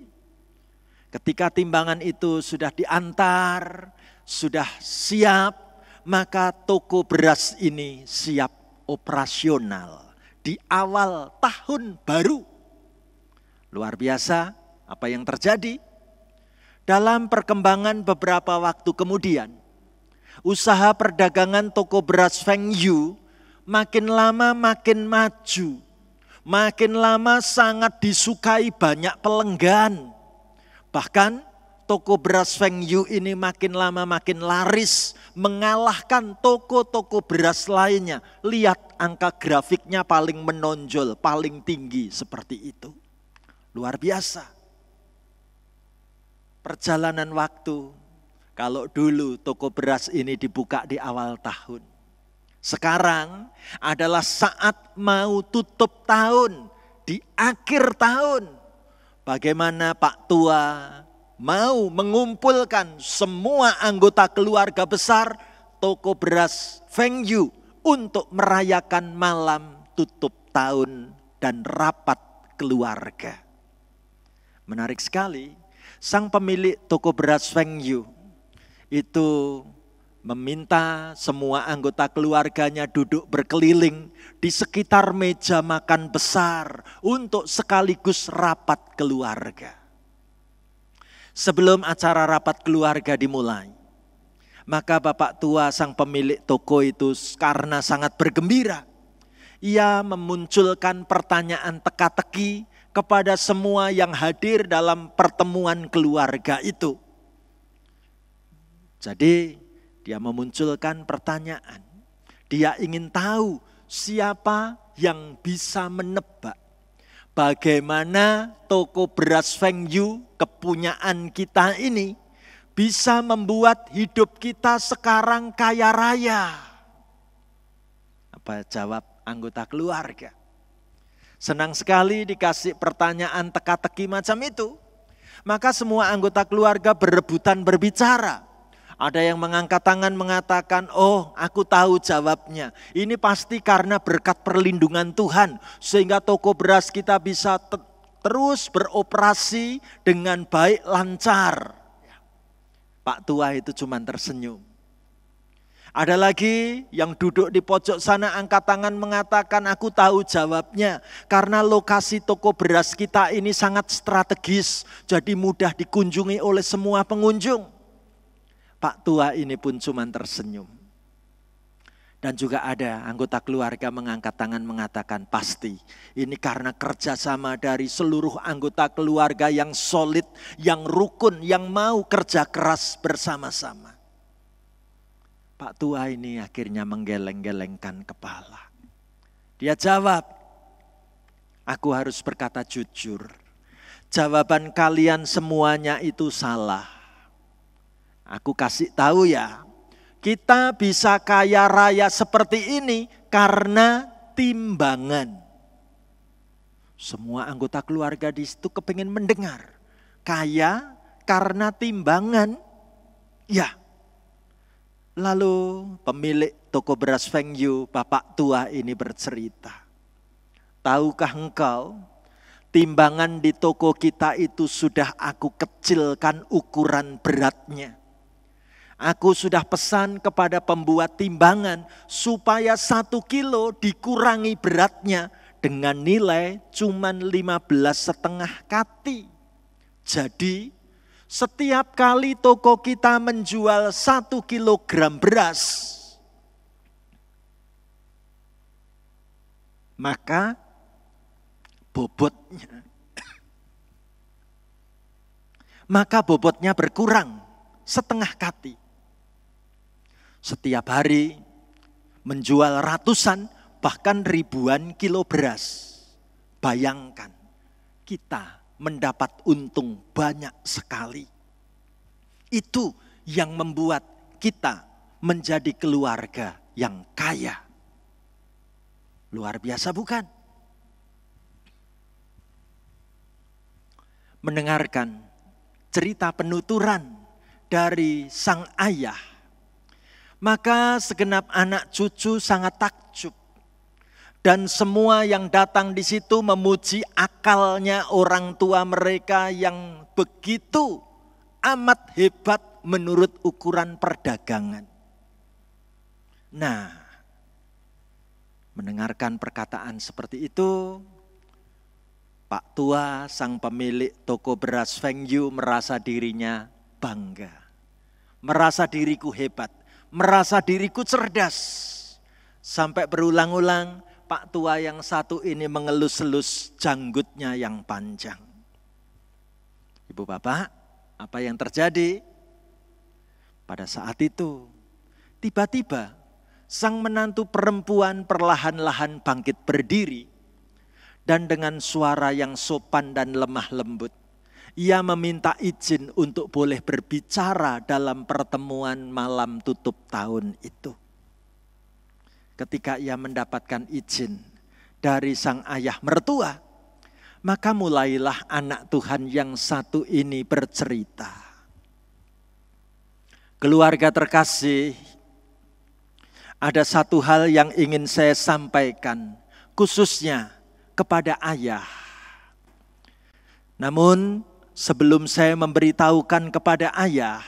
Ketika timbangan itu sudah diantar, sudah siap, maka toko beras ini siap operasional di awal tahun baru. Luar biasa apa yang terjadi. Dalam perkembangan beberapa waktu kemudian, usaha perdagangan toko beras Feng Yu makin lama makin maju. Makin lama sangat disukai banyak pelenggan. Bahkan toko beras Feng Yu ini makin lama makin laris, mengalahkan toko-toko beras lainnya. Lihat angka grafiknya paling menonjol, paling tinggi seperti itu. Luar biasa. Perjalanan waktu, kalau dulu toko beras ini dibuka di awal tahun. Sekarang adalah saat mau tutup tahun, di akhir tahun. Bagaimana Pak Tua mau mengumpulkan semua anggota keluarga besar toko beras Feng Yu untuk merayakan malam tutup tahun dan rapat keluarga. Menarik sekali, sang pemilik toko beras Feng Yu itu meminta semua anggota keluarganya duduk berkeliling di sekitar meja makan besar untuk sekaligus rapat keluarga. Sebelum acara rapat keluarga dimulai, maka Bapak Tua sang pemilik toko itu karena sangat bergembira, ia memunculkan pertanyaan teka-teki kepada semua yang hadir dalam pertemuan keluarga itu. Jadi dia memunculkan pertanyaan. Dia ingin tahu siapa yang bisa menebak bagaimana toko beras Feng Yu kepunyaan kita ini bisa membuat hidup kita sekarang kaya raya. Apa jawab anggota keluarga? Senang sekali dikasih pertanyaan teka-teki macam itu. Maka semua anggota keluarga berebutan berbicara. Ada yang mengangkat tangan mengatakan, oh aku tahu jawabnya. Ini pasti karena berkat perlindungan Tuhan. Sehingga toko beras kita bisa terus beroperasi dengan baik lancar. Pak Tua itu cuma tersenyum. Ada lagi yang duduk di pojok sana angkat tangan mengatakan, aku tahu jawabnya. Karena lokasi toko beras kita ini sangat strategis. Jadi mudah dikunjungi oleh semua pengunjung. Pak Tua ini pun cuma tersenyum. Dan juga ada anggota keluarga mengangkat tangan mengatakan pasti. Ini karena kerjasama dari seluruh anggota keluarga yang solid, yang rukun, yang mau kerja keras bersama-sama. Pak Tua ini akhirnya menggeleng-gelengkan kepala. Dia jawab, aku harus berkata jujur. Jawaban kalian semuanya itu salah. Aku kasih tahu ya, kita bisa kaya raya seperti ini karena timbangan. Semua anggota keluarga di situ kepingin mendengar. Kaya karena timbangan. Ya. Lalu pemilik toko beras Feng Yu, Bapak Tua ini bercerita. Tahukah engkau, timbangan di toko kita itu sudah aku kecilkan ukuran beratnya. Aku sudah pesan kepada pembuat timbangan supaya 1 kilo dikurangi beratnya dengan nilai cuman 15,5 kati. Jadi setiap kali toko kita menjual 1 kilogram beras, maka bobotnya maka bobotnya berkurang setengah kati. Setiap hari menjual ratusan bahkan ribuan kilo beras. Bayangkan, kita mendapat untung banyak sekali. Itu yang membuat kita menjadi keluarga yang kaya. Luar biasa bukan? Mendengarkan cerita penuturan dari sang ayah, maka segenap anak cucu sangat takjub. Dan semua yang datang di situ memuji akalnya orang tua mereka yang begitu amat hebat menurut ukuran perdagangan. Nah, mendengarkan perkataan seperti itu, Pak Tua, sang pemilik toko beras Feng Yu, merasa dirinya bangga. Merasa diriku hebat, merasa diriku cerdas. Sampai berulang-ulang Pak Tua yang satu ini mengelus-elus janggutnya yang panjang. Ibu bapak, apa yang terjadi? Pada saat itu, tiba-tiba sang menantu perempuan perlahan-lahan bangkit berdiri. Dan dengan suara yang sopan dan lemah lembut, ia meminta izin untuk boleh berbicara dalam pertemuan malam tutup tahun itu. Ketika ia mendapatkan izin dari sang ayah mertua, maka mulailah anak Tuhan yang satu ini bercerita. Keluarga terkasih, ada satu hal yang ingin saya sampaikan, khususnya kepada ayah. Namun sebelum saya memberitahukan kepada ayah,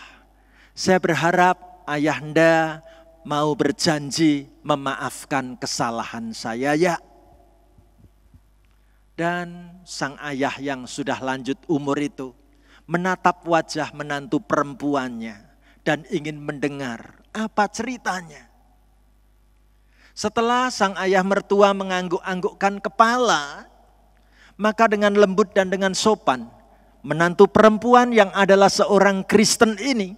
saya berharap ayahanda mau berjanji memaafkan kesalahan saya ya. Dan sang ayah yang sudah lanjut umur itu menatap wajah menantu perempuannya dan ingin mendengar apa ceritanya. Setelah sang ayah mertua mengangguk-anggukkan kepala, maka dengan lembut dan dengan sopan, menantu perempuan yang adalah seorang Kristen ini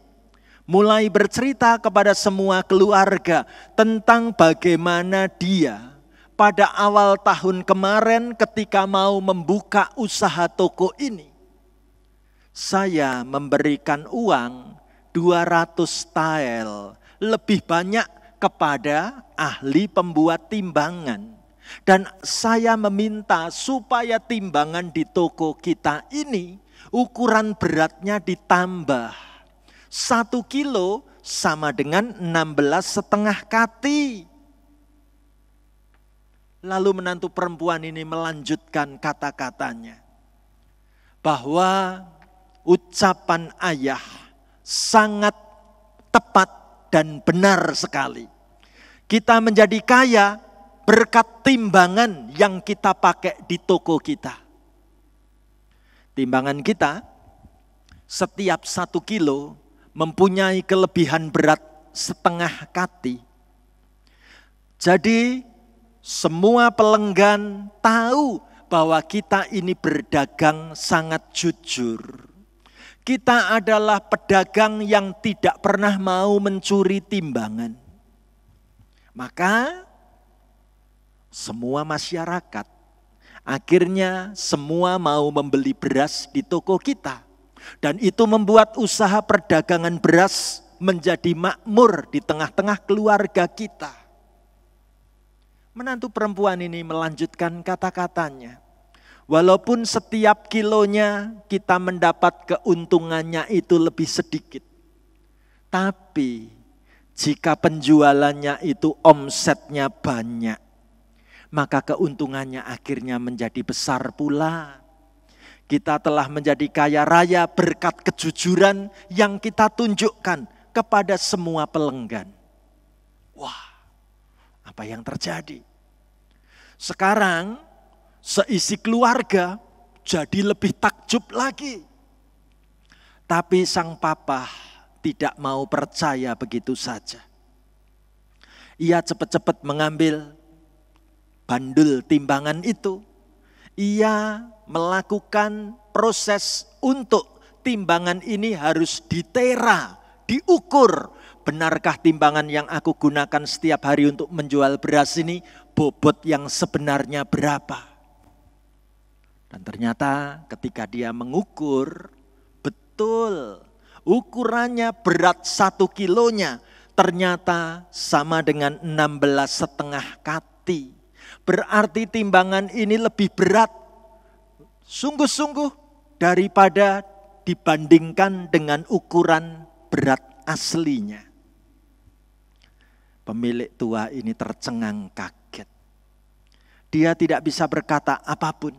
mulai bercerita kepada semua keluarga tentang bagaimana dia pada awal tahun kemarin ketika mau membuka usaha toko ini. Saya memberikan uang 200 tael, lebih banyak kepada ahli pembuat timbangan. Dan saya meminta supaya timbangan di toko kita ini ukuran beratnya ditambah. 1 kilo sama dengan 16,5 kati. Lalu menantu perempuan ini melanjutkan kata-katanya. Bahwa ucapan ayah sangat tepat dan benar sekali. Kita menjadi kaya berkat timbangan yang kita pakai di toko kita. Timbangan kita setiap 1 kilo mempunyai kelebihan berat 0,5 kati. Jadi semua pelanggan tahu bahwa kita ini berdagang sangat jujur. Kita adalah pedagang yang tidak pernah mau mencuri timbangan. Maka semua masyarakat akhirnya semua mau membeli beras di toko kita. Dan itu membuat usaha perdagangan beras menjadi makmur di tengah-tengah keluarga kita. Menantu perempuan ini melanjutkan kata-katanya. Walaupun setiap kilonya kita mendapat keuntungannya itu lebih sedikit. Tapi jika penjualannya itu omsetnya banyak, maka keuntungannya akhirnya menjadi besar pula. Kita telah menjadi kaya raya berkat kejujuran yang kita tunjukkan kepada semua pelanggan. Wah, apa yang terjadi? Sekarang seisi keluarga jadi lebih takjub lagi. Tapi sang papa tidak mau percaya begitu saja. Ia cepat-cepat mengambil bandul timbangan itu. Ia melakukan proses untuk timbangan ini harus ditera, diukur. Benarkah timbangan yang aku gunakan setiap hari untuk menjual beras ini bobot yang sebenarnya berapa? Dan ternyata ketika dia mengukur, betul ukurannya berat 1 kilonya ternyata sama dengan 16,5 kati. Berarti timbangan ini lebih berat sungguh-sungguh daripada dibandingkan dengan ukuran berat aslinya. Pemilik tua ini tercengang kaget. Dia tidak bisa berkata apapun.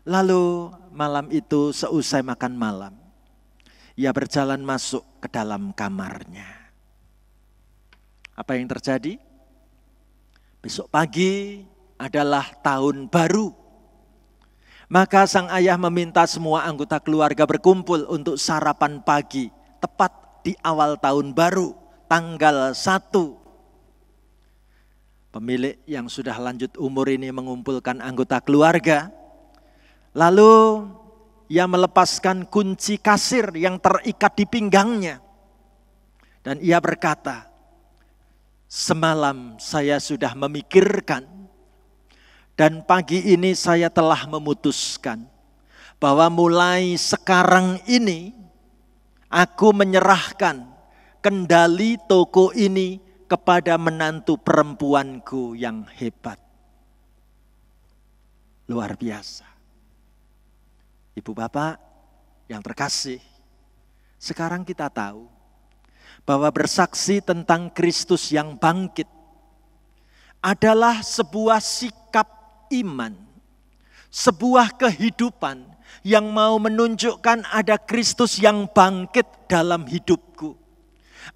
Lalu malam itu seusai makan malam, ia berjalan masuk ke dalam kamarnya. Apa yang terjadi? Besok pagi adalah tahun baru. Maka sang ayah meminta semua anggota keluarga berkumpul untuk sarapan pagi, tepat di awal tahun baru, tanggal 1. Pemilik yang sudah lanjut umur ini mengumpulkan anggota keluarga. Lalu ia melepaskan kunci kasir yang terikat di pinggangnya. Dan ia berkata, semalam saya sudah memikirkan dan pagi ini saya telah memutuskan bahwa mulai sekarang ini aku menyerahkan kendali toko ini kepada menantu perempuanku yang hebat. Luar biasa. Ibu bapak yang terkasih, sekarang kita tahu bahwa bersaksi tentang Kristus yang bangkit adalah sebuah sikap iman, sebuah kehidupan yang mau menunjukkan ada Kristus yang bangkit dalam hidupku.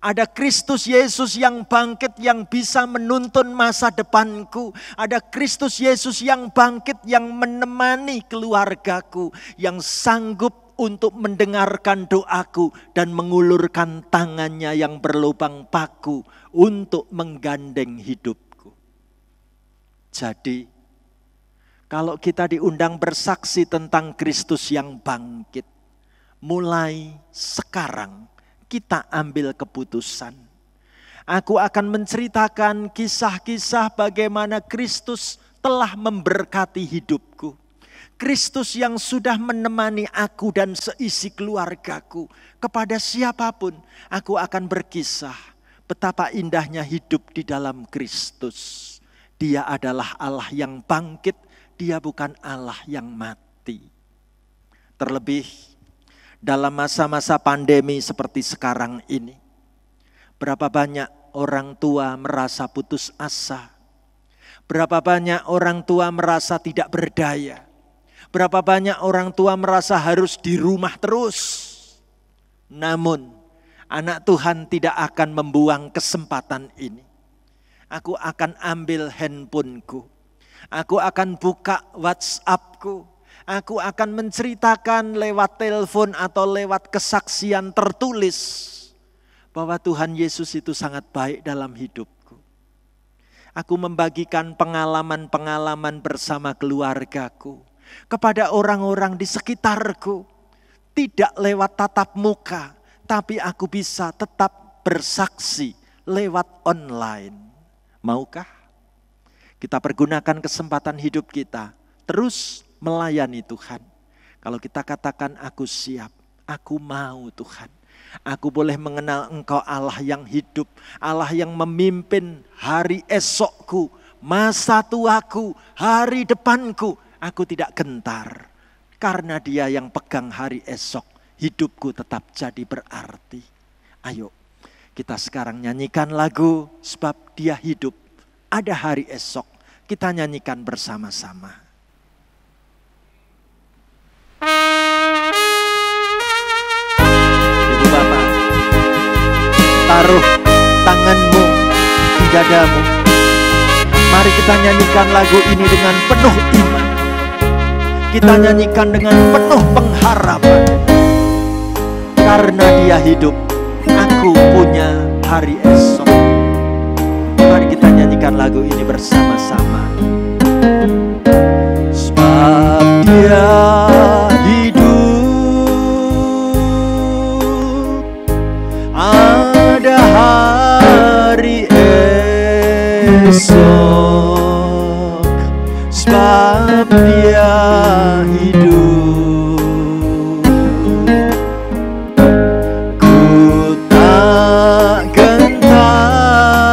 Ada Kristus Yesus yang bangkit yang bisa menuntun masa depanku. Ada Kristus Yesus yang bangkit yang menemani keluargaku. Yang sanggup untuk mendengarkan doaku dan mengulurkan tangannya yang berlubang paku untuk menggandeng hidupku. Jadi, kalau kita diundang bersaksi tentang Kristus yang bangkit, mulai sekarang kita ambil keputusan. Aku akan menceritakan kisah-kisah bagaimana Kristus telah memberkati hidupku. Kristus yang sudah menemani aku dan seisi keluargaku. Kepada siapapun aku akan berkisah betapa indahnya hidup di dalam Kristus. Dia adalah Allah yang bangkit, dia bukan Allah yang mati. Terlebih dalam masa-masa pandemi seperti sekarang ini, berapa banyak orang tua merasa putus asa, berapa banyak orang tua merasa tidak berdaya, berapa banyak orang tua merasa harus di rumah terus. Namun, anak Tuhan tidak akan membuang kesempatan ini. Aku akan ambil handphoneku, aku akan buka WhatsAppku. Aku akan menceritakan lewat telepon atau lewat kesaksian tertulis bahwa Tuhan Yesus itu sangat baik dalam hidupku. Aku membagikan pengalaman-pengalaman bersama keluargaku kepada orang-orang di sekitarku. Tidak lewat tatap muka, tapi aku bisa tetap bersaksi lewat online. Maukah kita pergunakan kesempatan hidup kita terus melayani Tuhan? Kalau kita katakan aku siap, aku mau Tuhan. Aku boleh mengenal Engkau Allah yang hidup, Allah yang memimpin hari esokku, masa tuaku, hari depanku. Aku tidak gentar karena Dia yang pegang hari esok. Hidupku tetap jadi berarti. Ayo kita sekarang nyanyikan lagu sebab Dia hidup. Ada hari esok. Kita nyanyikan bersama-sama. Ibu bapak, taruh tanganmu di dadamu. Mari kita nyanyikan lagu ini dengan penuh iman. Kita nyanyikan dengan penuh pengharapan. Karena Dia hidup, aku punya hari esok. Mari kita nyanyikan lagu ini bersama-sama. Sebab Dia hidup, esok, sebab Dia hidup. Ku tak gentar,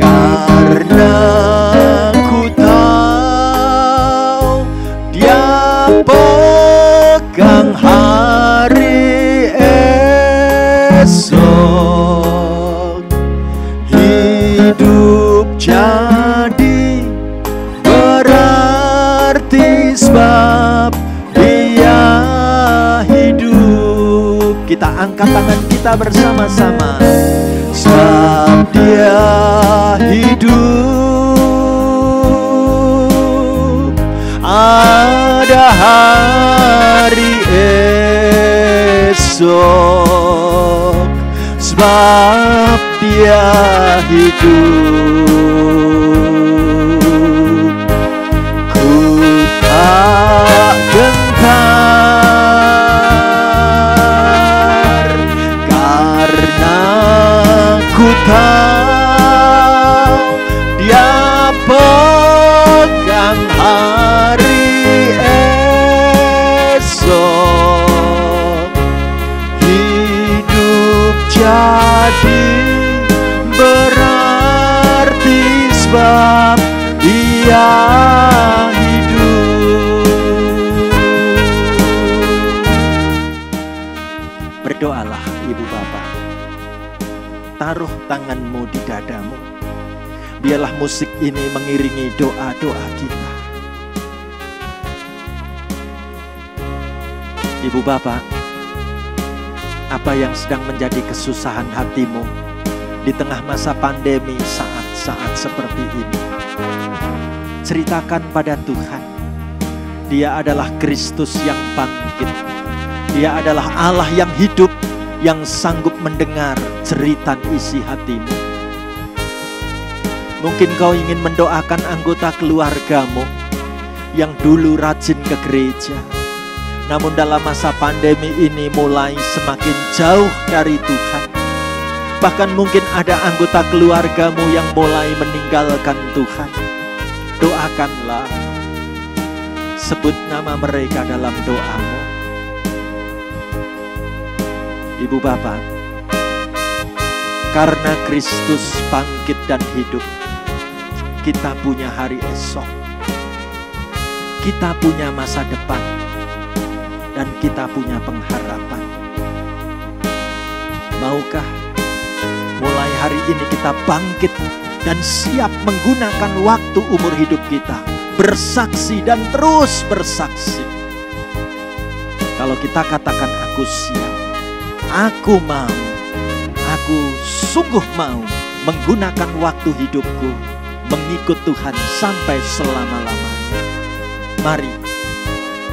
karena ku tahu Dia pegang hari esok. Hidup jadi berarti sebab Dia hidup. Kita angkat tangan kita bersama-sama. Sebab Dia hidup, ada hari esok. Sebab Dia hidup, ku tak gentar, karena ku tahu Dia pegang hari esok. Hidup jadi berarti sebab Dia hidup. Berdoalah Ibu Bapa. Taruh tanganmu di dadamu. Biarlah musik ini mengiringi doa-doa kita. Ibu Bapa, apa yang sedang menjadi kesusahan hatimu di tengah masa pandemi saat-saat seperti ini? Ceritakan pada Tuhan. Dia adalah Kristus yang bangkit. Dia adalah Allah yang hidup, yang sanggup mendengar jeritan isi hatimu. Mungkin kau ingin mendoakan anggota keluargamu yang dulu rajin ke gereja, namun dalam masa pandemi ini mulai semakin jauh dari Tuhan. Bahkan mungkin ada anggota keluargamu yang mulai meninggalkan Tuhan. Doakanlah, sebut nama mereka dalam doamu. Ibu Bapa, karena Kristus bangkit dan hidup, kita punya hari esok, kita punya masa depan, dan kita punya pengharapan. Maukah mulai hari ini kita bangkit dan siap menggunakan waktu umur hidup kita bersaksi dan terus bersaksi? Kalau kita katakan aku siap, aku mau, aku sungguh mau menggunakan waktu hidupku mengikut Tuhan sampai selama-lamanya. Mari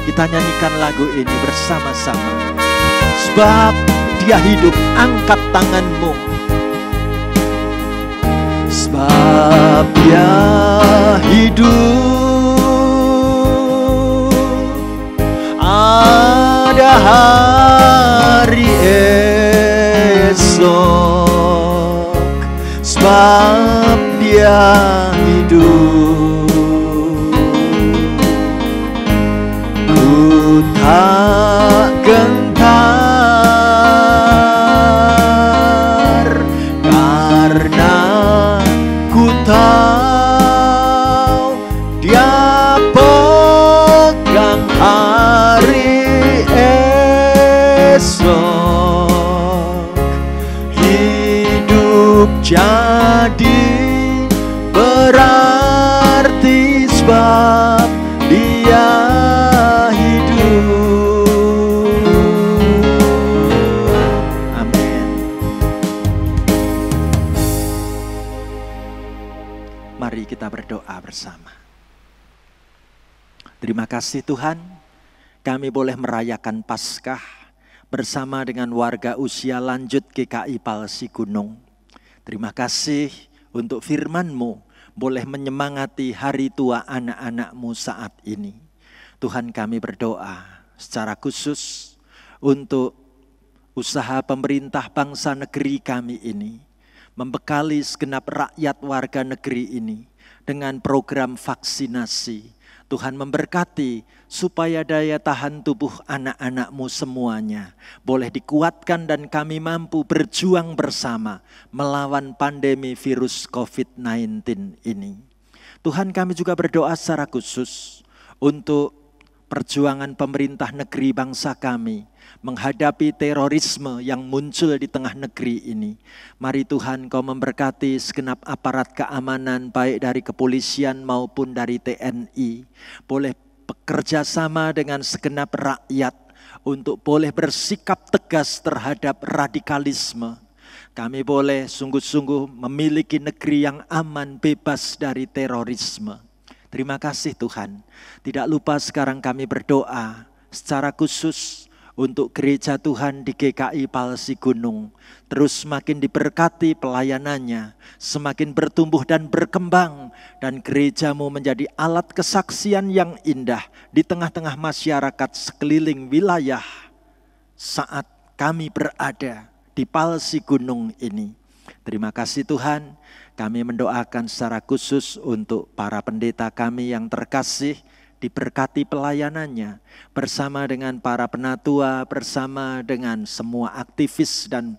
kita nyanyikan lagu ini bersama-sama. Sebab Dia hidup, angkat tanganmu. Sebab Dia hidup, ada hari esok. Sebab Dia hidup, ku tak gentar, karena ku tahu Dia pegang hari esok. Hidup jadi berarti sebab Dia hidup. Amin. Mari kita berdoa bersama. Terima kasih Tuhan, kami boleh merayakan Paskah bersama dengan warga usia lanjut GKI Palsi Gunung. Terima kasih untuk firman-Mu boleh menyemangati hari tua anak-anak-Mu saat ini. Tuhan, kami berdoa secara khusus untuk usaha pemerintah bangsa negeri kami ini. membekali segenap rakyat warga negeri ini dengan program vaksinasi. Tuhan memberkati supaya daya tahan tubuh anak-anak-Mu semuanya boleh dikuatkan dan kami mampu berjuang bersama melawan pandemi virus COVID-19 ini. Tuhan, kami juga berdoa secara khusus untuk perjuangan pemerintah negeri bangsa kami menghadapi terorisme yang muncul di tengah negeri ini. Mari Tuhan, Kau memberkati segenap aparat keamanan baik dari kepolisian maupun dari TNI. Boleh bekerja sama dengan segenap rakyat untuk boleh bersikap tegas terhadap radikalisme. Kami boleh sungguh-sungguh memiliki negeri yang aman, bebas dari terorisme. Terima kasih Tuhan. Tidak lupa sekarang kami berdoa secara khusus untuk gereja Tuhan di GKI Palsi Gunung. Terus semakin diberkati pelayanannya, semakin bertumbuh dan berkembang. Dan gereja-Mu menjadi alat kesaksian yang indah di tengah-tengah masyarakat sekeliling wilayah saat kami berada di Palsi Gunung ini. Terima kasih Tuhan, kami mendoakan secara khusus untuk para pendeta kami yang terkasih, diberkati pelayanannya bersama dengan para penatua, bersama dengan semua aktivis dan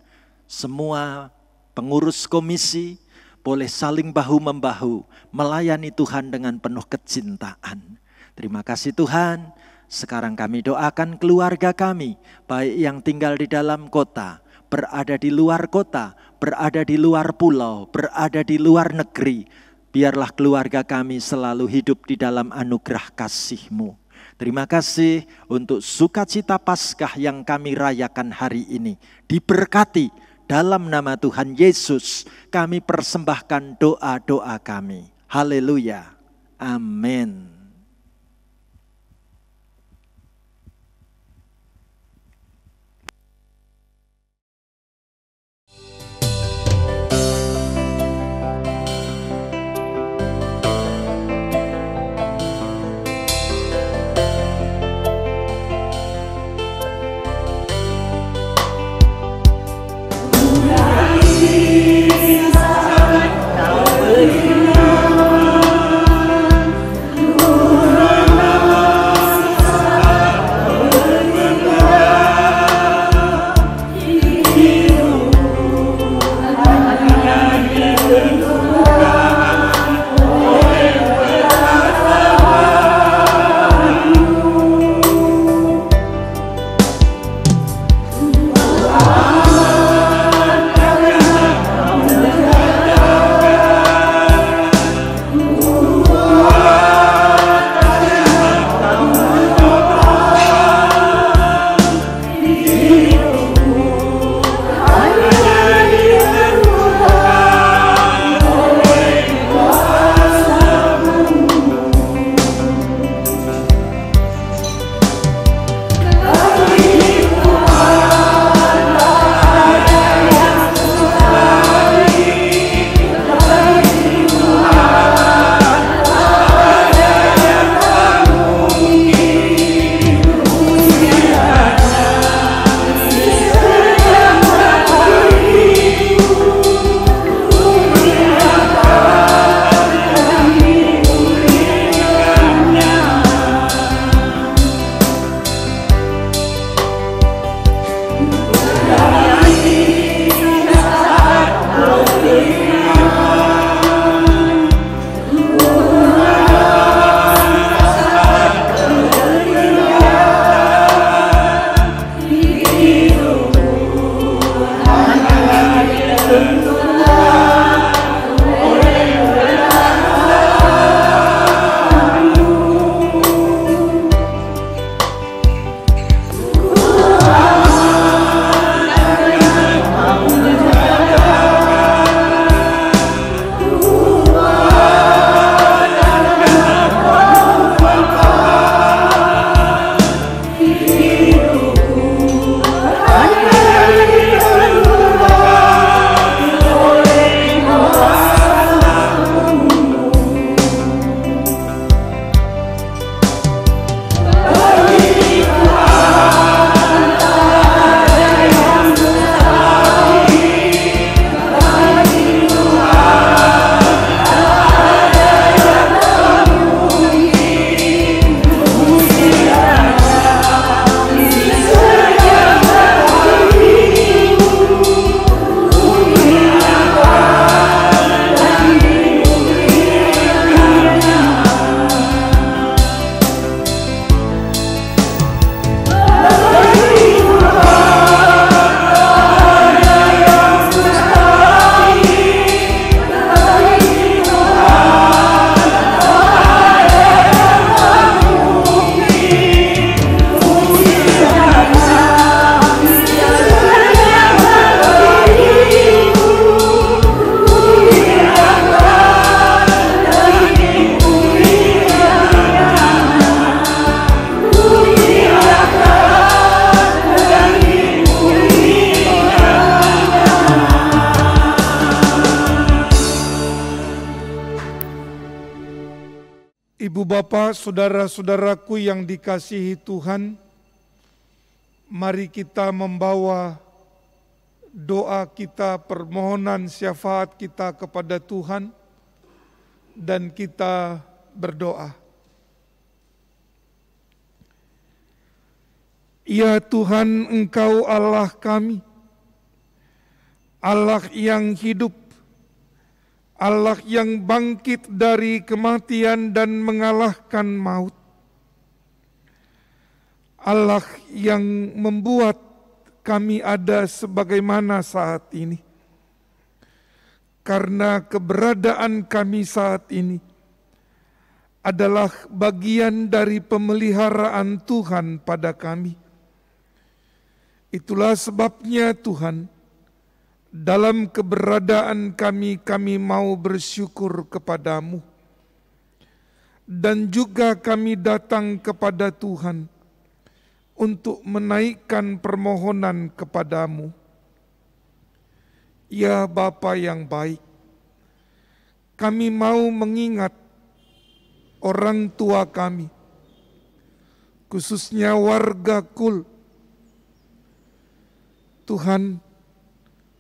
semua pengurus komisi, boleh saling bahu-membahu melayani Tuhan dengan penuh kecintaan. Terima kasih Tuhan. Sekarang kami doakan keluarga kami, baik yang tinggal di dalam kota, berada di luar kota, berada di luar pulau, berada di luar negeri. Biarlah keluarga kami selalu hidup di dalam anugerah kasih-Mu. Terima kasih untuk sukacita Paskah yang kami rayakan hari ini. Diberkati dalam nama Tuhan Yesus, kami persembahkan doa-doa kami. Haleluya. Amin. Kau berikan Ibu bapak, saudara-saudaraku yang dikasihi Tuhan, mari kita membawa doa kita, permohonan syafaat kita kepada Tuhan, dan kita berdoa. Ya Tuhan, Engkau Allah kami, Allah yang hidup, Allah yang bangkit dari kematian dan mengalahkan maut. Allah yang membuat kami ada sebagaimana saat ini. Karena keberadaan kami saat ini adalah bagian dari pemeliharaan Tuhan pada kami. Itulah sebabnya Tuhan, dalam keberadaan kami mau bersyukur kepadamu. Dan juga kami datang kepada Tuhan untuk menaikkan permohonan kepadamu. Ya Bapa yang baik, kami mau mengingat orang tua kami, khususnya warga Kul. Tuhan,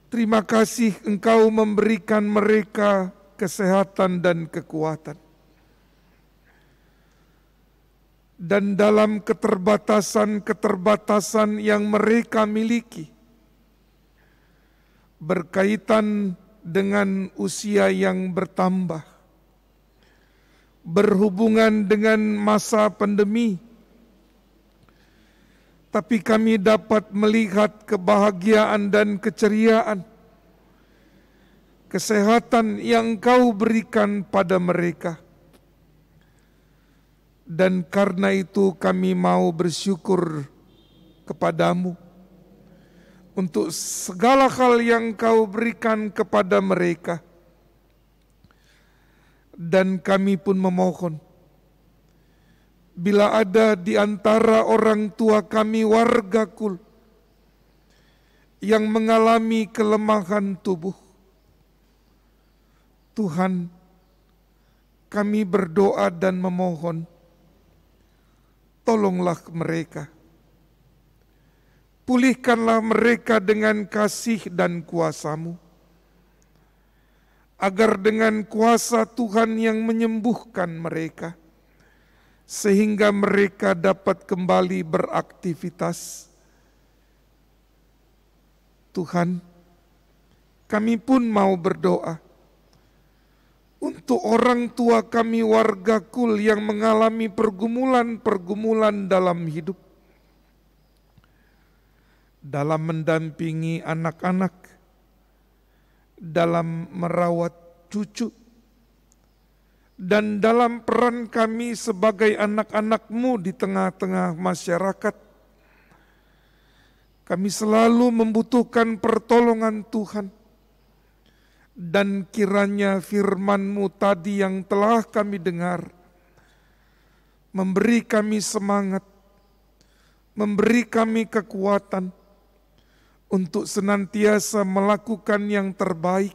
terima kasih Engkau memberikan mereka kesehatan dan kekuatan. Dan dalam keterbatasan-keterbatasan yang mereka miliki, berkaitan dengan usia yang bertambah, berhubungan dengan masa pandemi, tapi kami dapat melihat kebahagiaan dan keceriaan, kesehatan yang Engkau berikan pada mereka. Dan karena itu kami mau bersyukur kepadamu untuk segala hal yang Engkau berikan kepada mereka. Dan kami pun memohon, bila ada di antara orang tua kami warga Kul yang mengalami kelemahan tubuh, Tuhan, kami berdoa dan memohon, tolonglah mereka. Pulihkanlah mereka dengan kasih dan kuasa-Mu, agar dengan kuasa Tuhan yang menyembuhkan mereka, sehingga mereka dapat kembali beraktivitas. Tuhan, kami pun mau berdoa untuk orang tua kami warga Kul yang mengalami pergumulan-pergumulan dalam hidup, dalam mendampingi anak-anak, dalam merawat cucu, dan dalam peran kami sebagai anak-anak-Mu di tengah-tengah masyarakat. Kami selalu membutuhkan pertolongan Tuhan. Dan kiranya firman-Mu tadi yang telah kami dengar memberi kami semangat, memberi kami kekuatan untuk senantiasa melakukan yang terbaik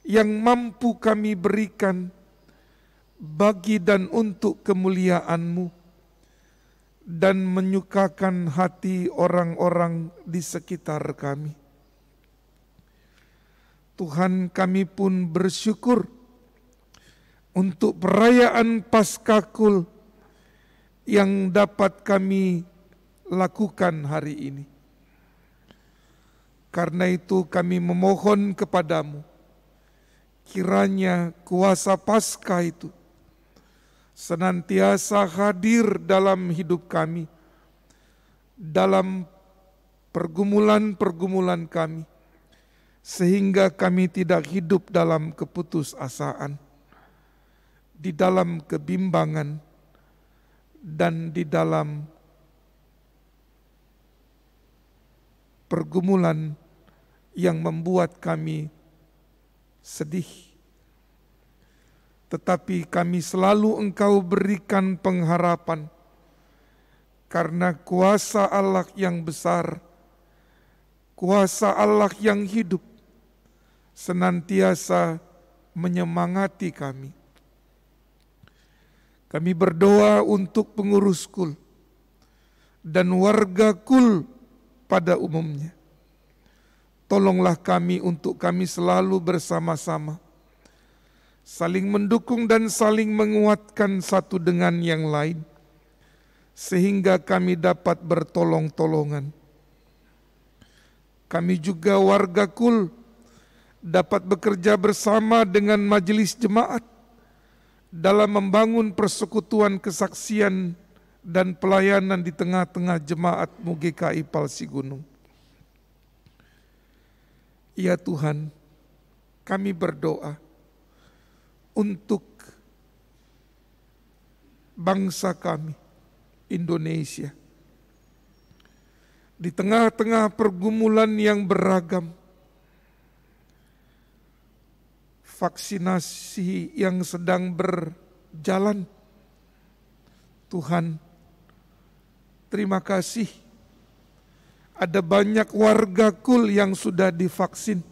yang mampu kami berikan bagi dan untuk kemuliaan-Mu dan menyukakan hati orang-orang di sekitar kami. Tuhan, kami pun bersyukur untuk perayaan Paskah Kul yang dapat kami lakukan hari ini. Karena itu kami memohon kepadamu, kiranya kuasa Paskah itu senantiasa hadir dalam hidup kami, dalam pergumulan-pergumulan kami, sehingga kami tidak hidup dalam keputusasaan, di dalam kebimbangan, dan di dalam pergumulan yang membuat kami sedih. Tetapi kami selalu Engkau berikan pengharapan, karena kuasa Allah yang besar, kuasa Allah yang hidup, senantiasa menyemangati kami. Kami berdoa untuk pengurus KUL dan warga KUL pada umumnya. Tolonglah kami untuk kami selalu bersama-sama, saling mendukung dan saling menguatkan satu dengan yang lain, sehingga kami dapat bertolong-tolongan. Kami juga warga KUL dapat bekerja bersama dengan majelis jemaat dalam membangun persekutuan kesaksian dan pelayanan di tengah-tengah jemaat MUGKI Palsi Gunung. Ya Tuhan, kami berdoa untuk bangsa kami, Indonesia. Di tengah-tengah pergumulan yang beragam, vaksinasi yang sedang berjalan, Tuhan, terima kasih. Ada banyak warga KUL yang sudah divaksin,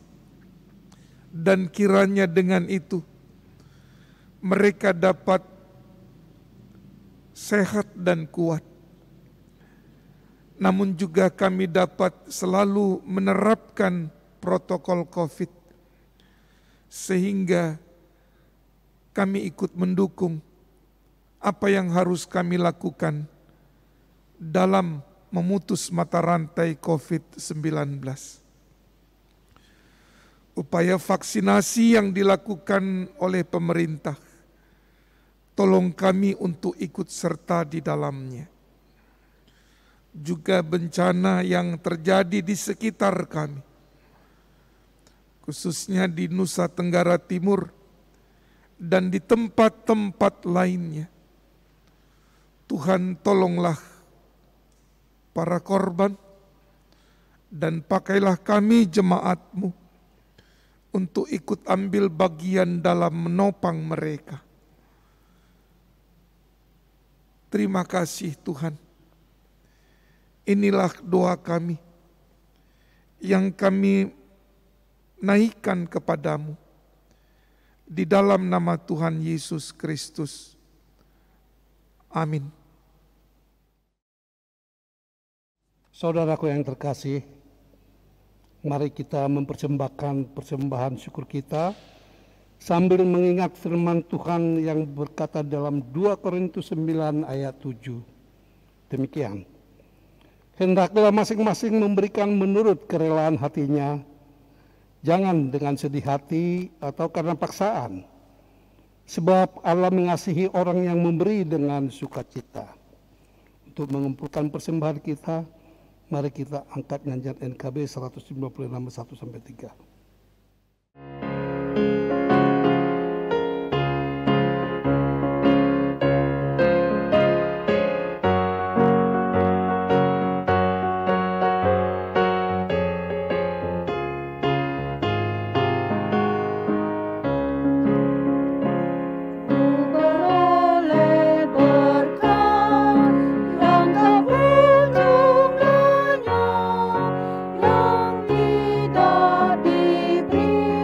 dan kiranya dengan itu mereka dapat sehat dan kuat. Namun juga kami dapat selalu menerapkan protokol COVID, sehingga kami ikut mendukung apa yang harus kami lakukan dalam memutus mata rantai COVID-19. Upaya vaksinasi yang dilakukan oleh pemerintah, tolong kami untuk ikut serta di dalamnya. Juga bencana yang terjadi di sekitar kami, khususnya di Nusa Tenggara Timur dan di tempat-tempat lainnya. Tuhan, tolonglah para korban, dan pakailah kami jemaat-Mu untuk ikut ambil bagian dalam menopang mereka. Terima kasih Tuhan. Inilah doa kami yang kami naikkan kepadamu di dalam nama Tuhan Yesus Kristus. Amin. Saudaraku yang terkasih, mari kita mempersembahkan persembahan syukur kita sambil mengingat firman Tuhan yang berkata dalam 2 Korintus 9 ayat 7. Demikian, hendaklah masing-masing memberikan menurut kerelaan hatinya, jangan dengan sedih hati atau karena paksaan, sebab Allah mengasihi orang yang memberi dengan sukacita. Untuk mengumpulkan persembahan kita, mari kita angkat nyanyian NKB 156 1-3. Yang tidak diberi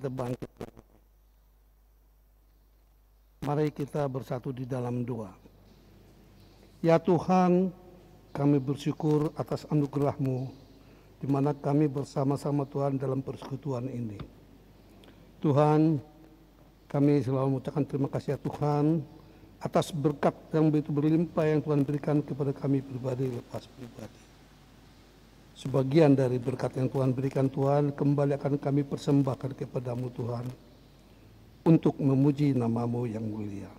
kita bangkit. Mari kita bersatu di dalam doa. Ya Tuhan, kami bersyukur atas anugerah-Mu, di mana kami bersama-sama Tuhan dalam persekutuan ini. Tuhan, kami selalu mengucapkan terima kasih ya Tuhan, atas berkat yang begitu berlimpah yang Tuhan berikan kepada kami pribadi lepas pribadi. Sebagian dari berkat yang Tuhan berikan Tuhan, kembali akan kami persembahkan kepada-Mu Tuhan, untuk memuji nama-Mu yang mulia.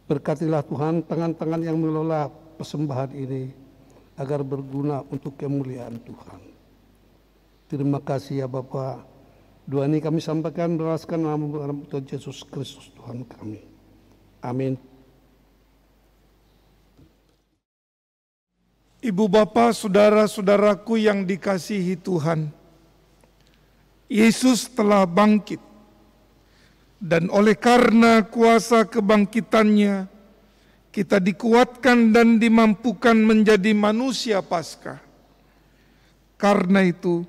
Berkatilah Tuhan tangan-tangan yang mengelola persembahan ini, agar berguna untuk kemuliaan Tuhan. Terima kasih ya Bapa. Doa ini kami sampaikan beraskan nama Tuhan Yesus Kristus Tuhan kami. Amin. Ibu bapa, saudara-saudaraku yang dikasihi Tuhan, Yesus telah bangkit, dan oleh karena kuasa kebangkitannya, kita dikuatkan dan dimampukan menjadi manusia Paskah. Karena itu,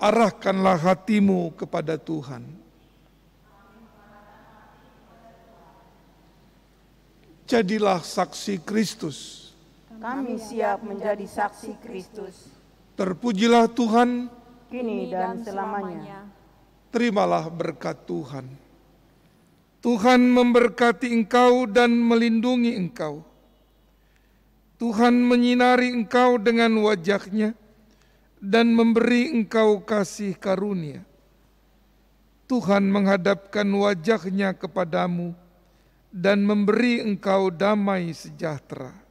arahkanlah hatimu kepada Tuhan. Jadilah saksi Kristus. Kami siap menjadi saksi Kristus. Terpujilah Tuhan, Kini dan selamanya. terimalah berkat Tuhan. Tuhan memberkati engkau dan melindungi engkau. Tuhan menyinari engkau dengan wajah-Nya dan memberi engkau kasih karunia. Tuhan menghadapkan wajah-Nya kepadamu dan memberi engkau damai sejahtera.